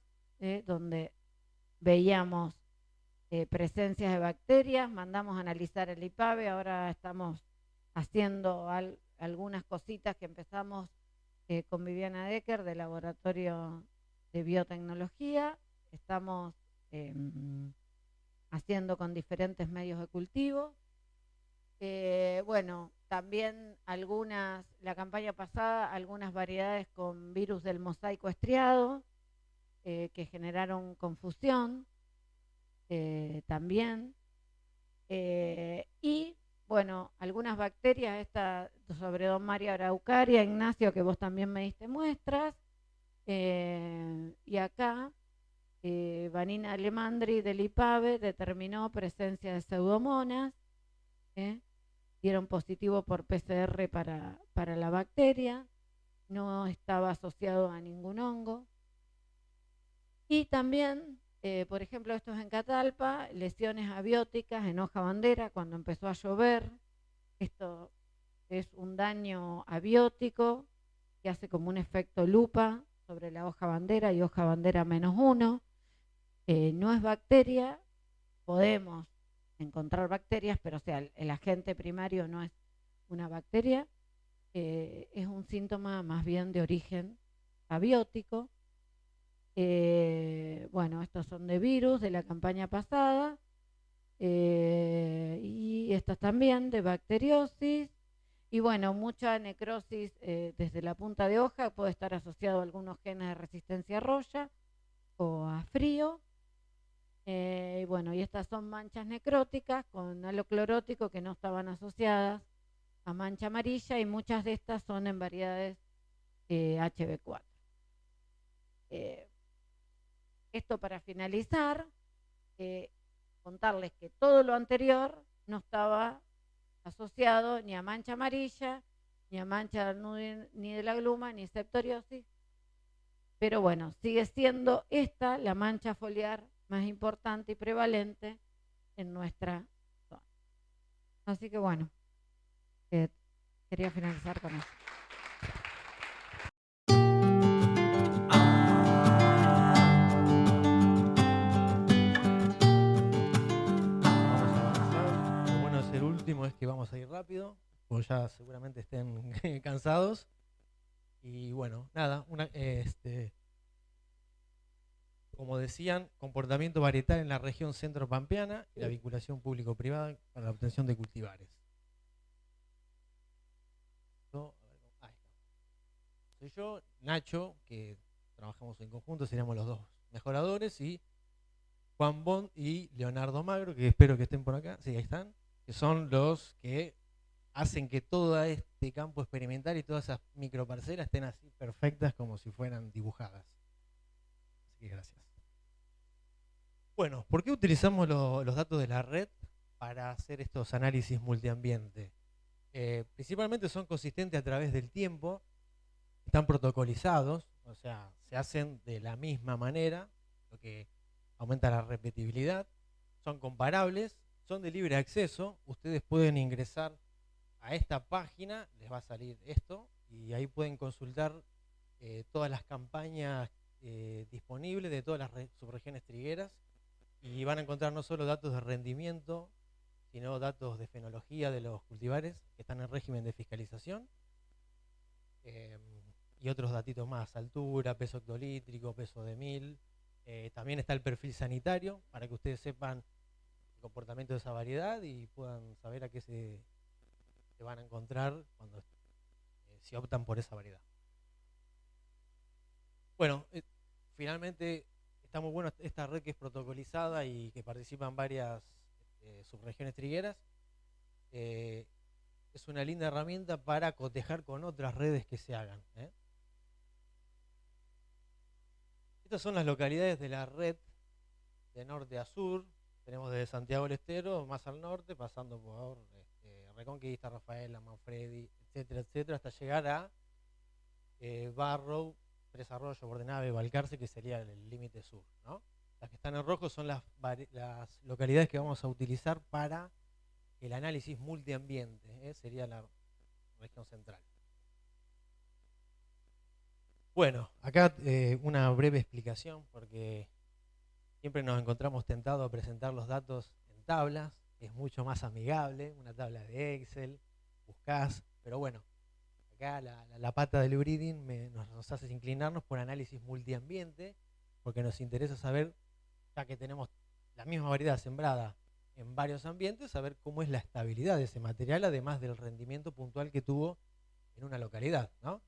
donde veíamos presencias de bacterias, mandamos a analizar el IPAVE. Ahora estamos haciendo algunas cositas que empezamos con Viviana Decker del Laboratorio de Biotecnología. Estamos haciendo con diferentes medios de cultivo. Bueno, también la campaña pasada, algunas variedades con virus del mosaico estriado, que generaron confusión también. Y bueno, algunas bacterias, esta sobre Don Mario Araucaria, Ignacio, que vos también me diste muestras, y acá Vanina Alemandri del IPAVE determinó presencia de pseudomonas, dieron positivo por PCR para la bacteria, no estaba asociado a ningún hongo. Y también, por ejemplo, esto es en Catalpa, lesiones abióticas en hoja bandera cuando empezó a llover. Esto es un daño abiótico que hace como un efecto lupa sobre la hoja bandera y hoja bandera -1. No es bacteria, podemos encontrar bacterias, pero o sea, el agente primario no es una bacteria, es un síntoma más bien de origen abiótico. Bueno, estos son de virus de la campaña pasada, y estos también de bacteriosis. Y bueno, mucha necrosis desde la punta de hoja, puede estar asociado a algunos genes de resistencia a roya o a frío. Y bueno, y estas son manchas necróticas con halo clorótico que no estaban asociadas a mancha amarilla, y muchas de estas son en variedades HB4. Esto para finalizar, contarles que todo lo anterior no estaba asociado ni a mancha amarilla, ni a mancha ni de la gluma, ni septoriosis, pero bueno, sigue siendo esta la mancha foliar más importante y prevalente en nuestra zona. Así que bueno, quería finalizar con eso. que vamos a ir rápido, pues ya seguramente estén cansados. Y bueno, nada, como decían, comportamiento varietal en la región centro-pampeana y la vinculación público-privada para la obtención de cultivares. Ahí está. Soy yo, Nacho, que trabajamos en conjunto, seríamos los dos mejoradores, y Juan Bond y Leonardo Magro, que espero que estén por acá, sí, ahí están, que son los que hacen que todo este campo experimental y todas esas microparcelas estén así perfectas como si fueran dibujadas. Así que gracias. Bueno, ¿por qué utilizamos los datos de la red para hacer estos análisis multiambiente? Principalmente son consistentes a través del tiempo, están protocolizados, o sea, se hacen de la misma manera, lo que aumenta la repetibilidad, son comparables, son de libre acceso, ustedes pueden ingresar a esta página, les va a salir esto, y ahí pueden consultar todas las campañas disponibles de todas las subregiones trigueras, y van a encontrar no solo datos de rendimiento, sino datos de fenología de los cultivares que están en régimen de fiscalización, y otros datitos más, altura, peso hectolítrico, peso de mil. También está el perfil sanitario, para que ustedes sepan el comportamiento de esa variedad y puedan saber a qué se van a encontrar cuando si optan por esa variedad. Bueno, finalmente está muy bueno esta red que es protocolizada y que participan varias subregiones trigueras. Es una linda herramienta para cotejar con otras redes que se hagan. Estas son las localidades de la red de norte a sur. Tenemos desde Santiago del Estero, más al norte, pasando por Reconquista, Rafaela, Manfredi, etcétera, etcétera, hasta llegar a Barrow, Tres Arroyos, Bordenave, Balcarce, que sería el límite sur, ¿no? Las que están en rojo son las localidades que vamos a utilizar para el análisis multiambiente, sería la región central. Bueno, acá una breve explicación, porque siempre nos encontramos tentados a presentar los datos en tablas, es mucho más amigable, una tabla de Excel, buscás, pero bueno, acá la pata del breeding nos hace inclinarnos por análisis multiambiente, porque nos interesa saber, ya que tenemos la misma variedad sembrada en varios ambientes, saber cómo es la estabilidad de ese material, además del rendimiento puntual que tuvo en una localidad, ¿no?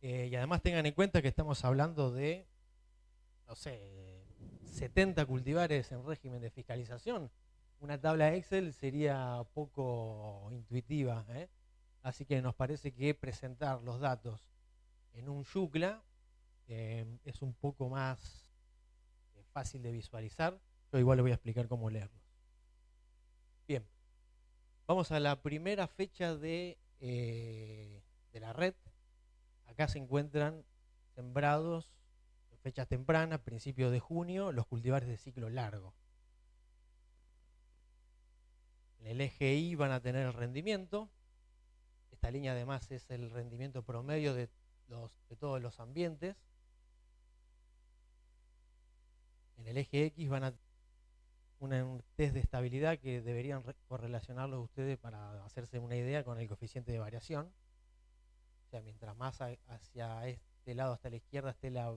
Y además tengan en cuenta que estamos hablando de, no sé, 70 cultivares en régimen de fiscalización. Una tabla Excel sería poco intuitiva, así que nos parece que presentar los datos en un YUCLA es un poco más fácil de visualizar. Yo igual les voy a explicar cómo leerlos. Bien, vamos a la primera fecha de la red. Acá se encuentran sembrados en fechas tempranas, principios de junio, los cultivares de ciclo largo. En el eje Y van a tener el rendimiento. Esta línea además es el rendimiento promedio de todos los ambientes. En el eje X van a un test de estabilidad que deberían correlacionarlo ustedes para hacerse una idea con el coeficiente de variación. O sea, mientras más hacia este lado, hasta la izquierda, esté la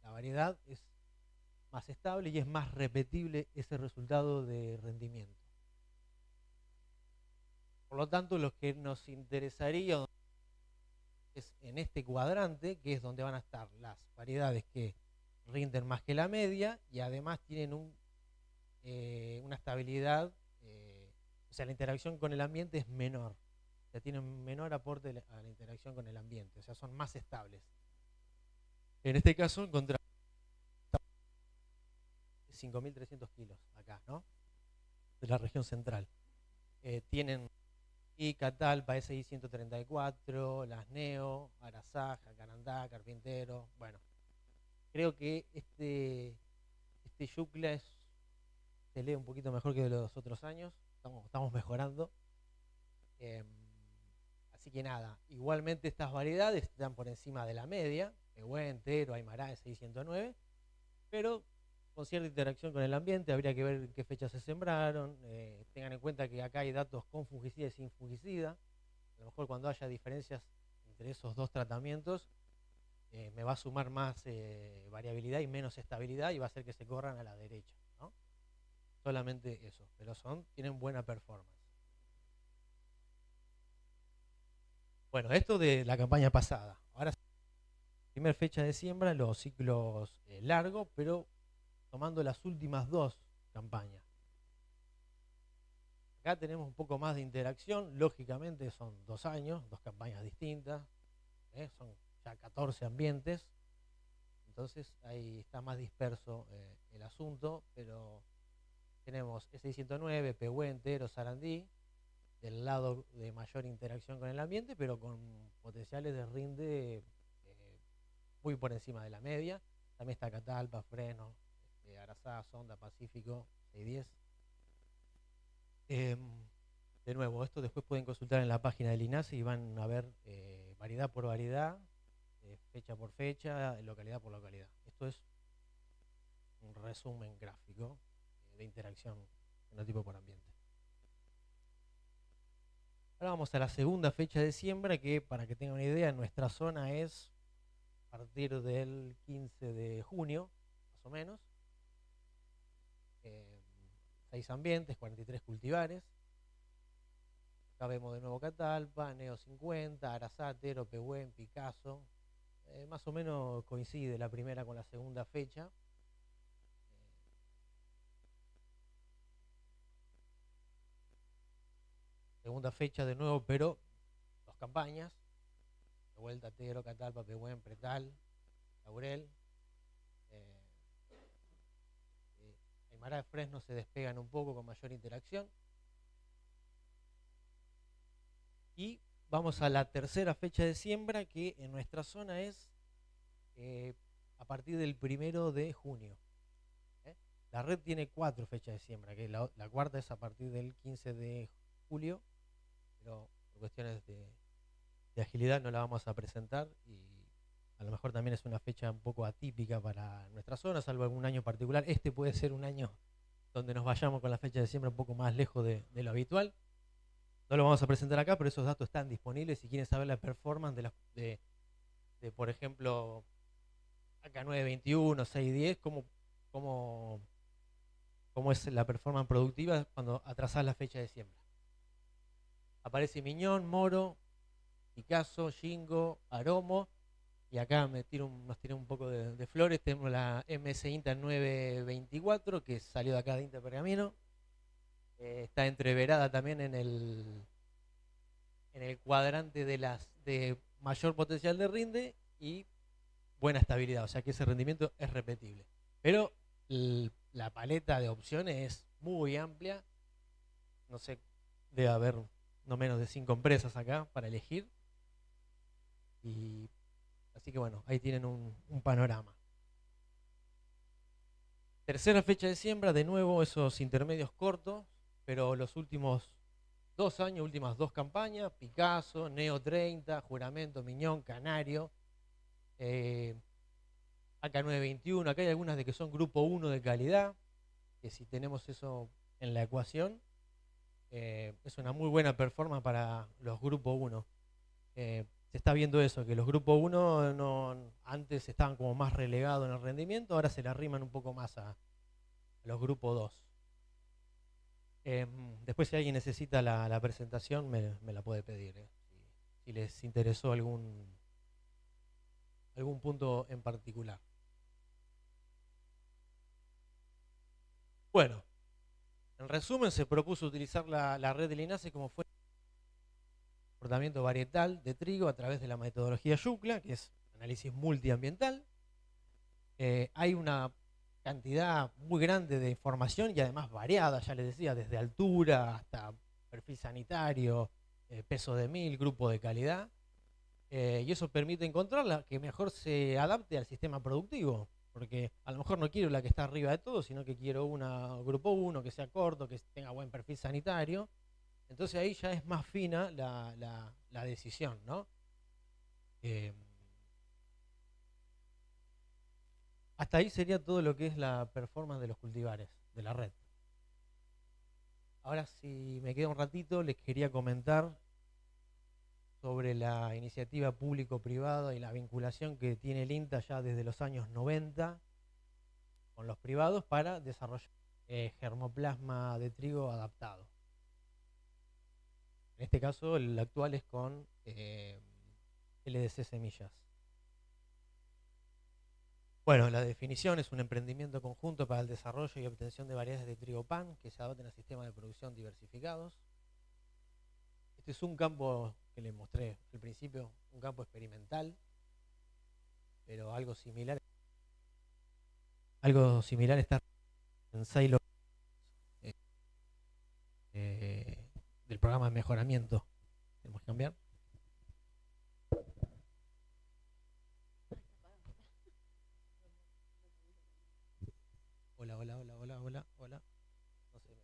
variedad, es más estable y es más repetible ese resultado de rendimiento. Por lo tanto, lo que nos interesaría es en este cuadrante, que es donde van a estar las variedades que rinden más que la media y además tienen una estabilidad, o sea, la interacción con el ambiente es menor. O sea, tienen menor aporte a la interacción con el ambiente, o sea, son más estables. En este caso encontramos 5.300 kilos acá, ¿no? De la región central. Tienen y Catalpa, SI 134, las Neo, Arasá, Jacarandá, Carpintero. Bueno, creo que este YUCLA se lee un poquito mejor que de los otros años. Estamos mejorando. Así que nada, igualmente estas variedades están por encima de la media. Pehuen, Tero, Aymara, SI 109. Pero con cierta interacción con el ambiente, habría que ver en qué fechas se sembraron, tengan en cuenta que acá hay datos con fungicida y sin fungicida, a lo mejor cuando haya diferencias entre esos dos tratamientos, me va a sumar más variabilidad y menos estabilidad y va a hacer que se corran a la derecha, ¿no? Solamente eso, pero tienen buena performance. Bueno, esto de la campaña pasada. Ahora, primera fecha de siembra, los ciclos largos, pero tomando las últimas dos campañas. Acá tenemos un poco más de interacción, lógicamente son 2 años, 2 campañas distintas, son ya 14 ambientes, entonces ahí está más disperso el asunto, pero tenemos E609, Pehue, Entero, Sarandí, del lado de mayor interacción con el ambiente, pero con potenciales de rinde muy por encima de la media. También está Catalpa, Fresno, Arazá, Sonda, Pacífico, 610. De nuevo, esto después pueden consultar en la página del INASE y van a ver variedad por variedad, fecha por fecha, localidad por localidad. Esto es un resumen gráfico de interacción fenotipo por ambiente. Ahora vamos a la segunda fecha de siembra, que para que tengan una idea, en nuestra zona es a partir del 15 de junio, más o menos. 6 ambientes, 43 cultivares. Acá vemos de nuevo Catalpa, Neo 50, Arazá, Tero, Pehuen, Picasso. Más o menos coincide la primera con la segunda fecha. Segunda fecha de nuevo, pero 2 campañas. De vuelta Tero, Catalpa, Pehuen, Pretal, Laurel. Aymara de Fresno se despegan un poco con mayor interacción. Y vamos a la tercera fecha de siembra, que en nuestra zona es a partir del 1 de junio. La red tiene 4 fechas de siembra, que la cuarta es a partir del 15 de julio, pero por cuestiones de agilidad no la vamos a presentar y a lo mejor también es una fecha un poco atípica para nuestra zona, salvo algún año particular. Este puede ser un año donde nos vayamos con la fecha de siembra un poco más lejos de lo habitual. No lo vamos a presentar acá, pero esos datos están disponibles si quieren saber la performance de por ejemplo, AK921, 610, cómo es la performance productiva cuando atrasás la fecha de siembra. Aparece Miñón, Moro, Picasso, Jingo, Aromo, y acá nos tiré un poco de flores. Tenemos la MS Inter 924, que salió de acá de Inter Pergamino. Está entreverada también en el cuadrante de mayor potencial de rinde y buena estabilidad, o sea que ese rendimiento es repetible. Pero la paleta de opciones es muy amplia, no sé, debe haber no menos de 5 empresas acá para elegir, y así que bueno, ahí tienen un panorama. Tercera fecha de siembra, de nuevo esos intermedios cortos, pero los últimos 2 años, últimas 2 campañas: Picasso, Neo 30, Juramento, Miñón, Canario, AK921. Acá hay algunas de que son grupo 1 de calidad, que si tenemos eso en la ecuación, es una muy buena performance para los grupos 1. Se está viendo eso, que los grupos 1 antes estaban como más relegados en el rendimiento, ahora se le arriman un poco más a los grupos 2. Después, si alguien necesita la presentación, me la puede pedir, si les interesó algún punto en particular. Bueno, en resumen, se propuso utilizar la red del INASE como fuente de comportamiento varietal de trigo a través de la metodología YUCLA, que es análisis multiambiental. Hay una cantidad muy grande de información y además variada, ya les decía, desde altura hasta perfil sanitario, peso de mil, grupo de calidad, y eso permite encontrar la que mejor se adapte al sistema productivo, porque a lo mejor no quiero la que está arriba de todo, sino que quiero una grupo 1 que sea corto, que tenga buen perfil sanitario. Entonces ahí ya es más fina la decisión, ¿no? Hasta ahí sería todo lo que es la performance de los cultivares, de la red. Ahora, si me queda un ratito, les quería comentar sobre la iniciativa público-privada y la vinculación que tiene el INTA ya desde los años 90 con los privados para desarrollar germoplasma de trigo adaptado. En este caso, el actual es con LDC Semillas. Bueno, la definición es un emprendimiento conjunto para el desarrollo y obtención de variedades de trigo pan que se adapten a sistemas de producción diversificados. Este es un campo que les mostré al principio, un campo experimental, pero algo similar está en 6 del programa de mejoramiento. Tenemos que cambiar. Hola. No sé.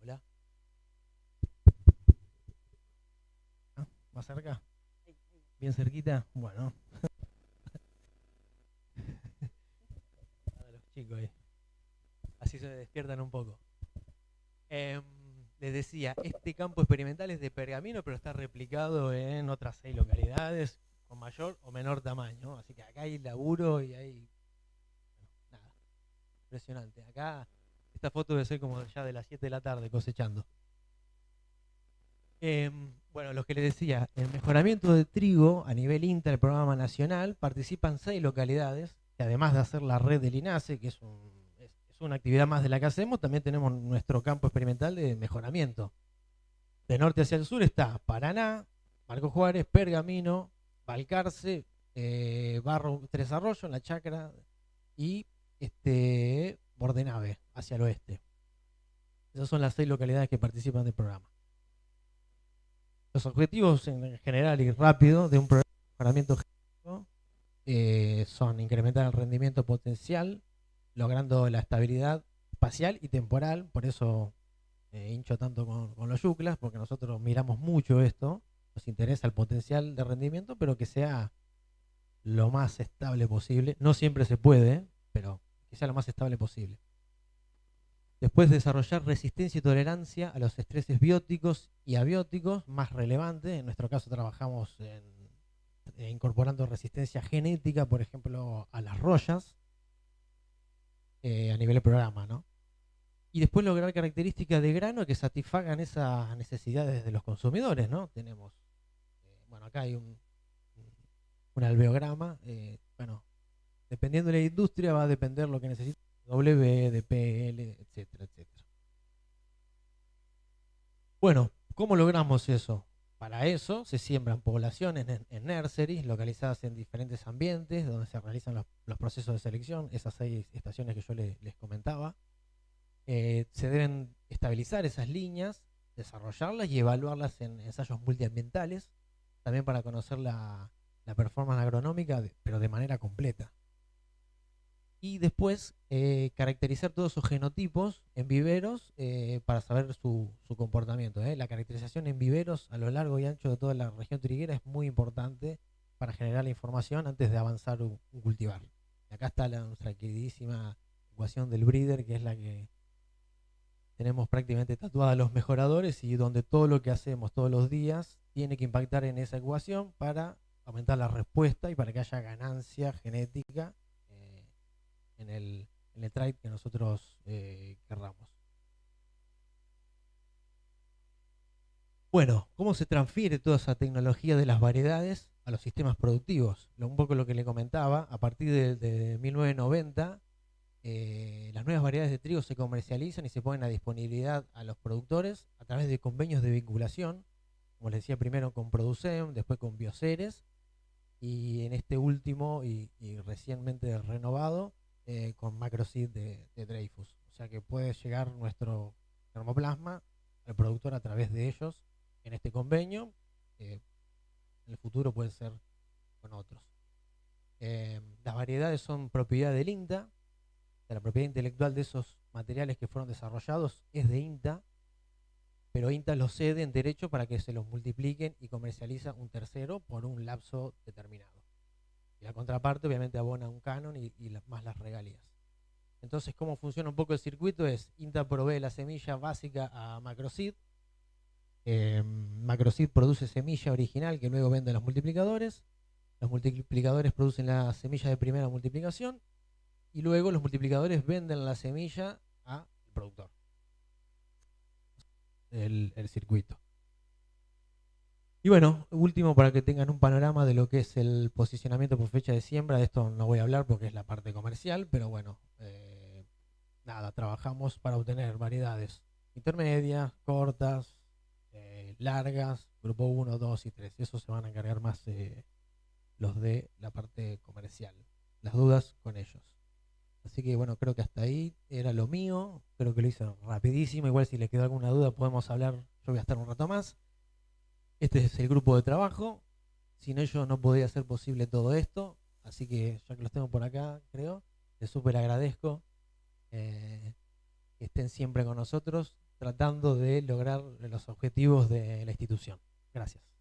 Hola. ¿Más cerca? ¿Bien cerquita? Bueno. A los chicos ahí. Así se despiertan un poco. Les decía, este campo experimental es de Pergamino, pero está replicado en otras 6 localidades con mayor o menor tamaño. Así que acá hay laburo y hay... nada. Impresionante. Acá esta foto debe ser como ya de las 7 de la tarde cosechando. Bueno, lo que les decía, el mejoramiento de trigo a nivel INTA, el programa nacional, participan 6 localidades, que además de hacer la red del INASE, que es una actividad más de la que hacemos, también tenemos nuestro campo experimental de mejoramiento. De norte hacia el sur está Paraná, Marco Juárez, Pergamino, Balcarce, Barro Tres Arroyos, en la Chacra, y Bordenave, hacia el oeste. Esas son las 6 localidades que participan del programa. Los objetivos en general y rápido de un programa de mejoramiento genético son incrementar el rendimiento potencial, logrando la estabilidad espacial y temporal. Por eso hincho tanto con los yuclas, porque nosotros miramos mucho esto, nos interesa el potencial de rendimiento, pero que sea lo más estable posible. No siempre se puede, pero que sea lo más estable posible. Después, desarrollar resistencia y tolerancia a los estreses bióticos y abióticos más relevantes. En nuestro caso trabajamos incorporando resistencia genética, por ejemplo, a las rollas, a nivel de programa, ¿no? Y después lograr características de grano que satisfagan esas necesidades de los consumidores, ¿no? Tenemos, bueno, acá hay un alveograma, bueno, dependiendo de la industria va a depender lo que necesita. W, DPL, etcétera, etcétera. Bueno, ¿cómo logramos eso? Para eso se siembran poblaciones en nurseries localizadas en diferentes ambientes donde se realizan los procesos de selección, esas 6 estaciones que yo les comentaba. Se deben estabilizar esas líneas, desarrollarlas y evaluarlas en ensayos multiambientales, también para conocer la performance agronómica, pero de manera completa. Y después caracterizar todos esos genotipos en viveros para saber su comportamiento. La caracterización en viveros a lo largo y ancho de toda la región triguera es muy importante para generar la información antes de avanzar un cultivar. Y acá está nuestra queridísima ecuación del breeder, que es la que tenemos prácticamente tatuada a los mejoradores y donde todo lo que hacemos todos los días tiene que impactar en esa ecuación para aumentar la respuesta y para que haya ganancia genética en el trait que nosotros querramos. Bueno, ¿cómo se transfiere toda esa tecnología de las variedades a los sistemas productivos? Un poco lo que le comentaba, a partir de 1990, las nuevas variedades de trigo se comercializan y se ponen a disponibilidad a los productores a través de convenios de vinculación, como les decía, primero con Producem, después con Bioceres, y en este último y recientemente renovado, con Macroseed de Dreyfus. O sea que puede llegar nuestro germoplasma al productor a través de ellos en este convenio. En el futuro puede ser con otros. Las variedades son propiedad del INTA. La propiedad intelectual de esos materiales que fueron desarrollados es de INTA, pero INTA los cede en derecho para que se los multipliquen y comercializa un tercero por un lapso determinado. Y la contraparte obviamente abona un canon y más las regalías. Entonces, ¿cómo funciona un poco el circuito? Es INTA provee la semilla básica a Macroseed. Macroseed produce semilla original que luego vende a los multiplicadores. Los multiplicadores producen la semilla de primera multiplicación y luego los multiplicadores venden la semilla al productor. El circuito. Y bueno, último, para que tengan un panorama de lo que es el posicionamiento por fecha de siembra. De esto no voy a hablar porque es la parte comercial, pero bueno, nada, trabajamos para obtener variedades intermedias, cortas, largas, grupo 1, 2 y 3. Eso se van a encargar más los de la parte comercial. Las dudas con ellos. Así que bueno, creo que hasta ahí era lo mío. Creo que lo hice rapidísimo. Igual si les quedó alguna duda podemos hablar. Yo voy a estar un rato más. Este es el grupo de trabajo. Sin ellos no podría ser posible todo esto. Así que ya que los tengo por acá, creo, les súper agradezco que estén siempre con nosotros tratando de lograr los objetivos de la institución. Gracias.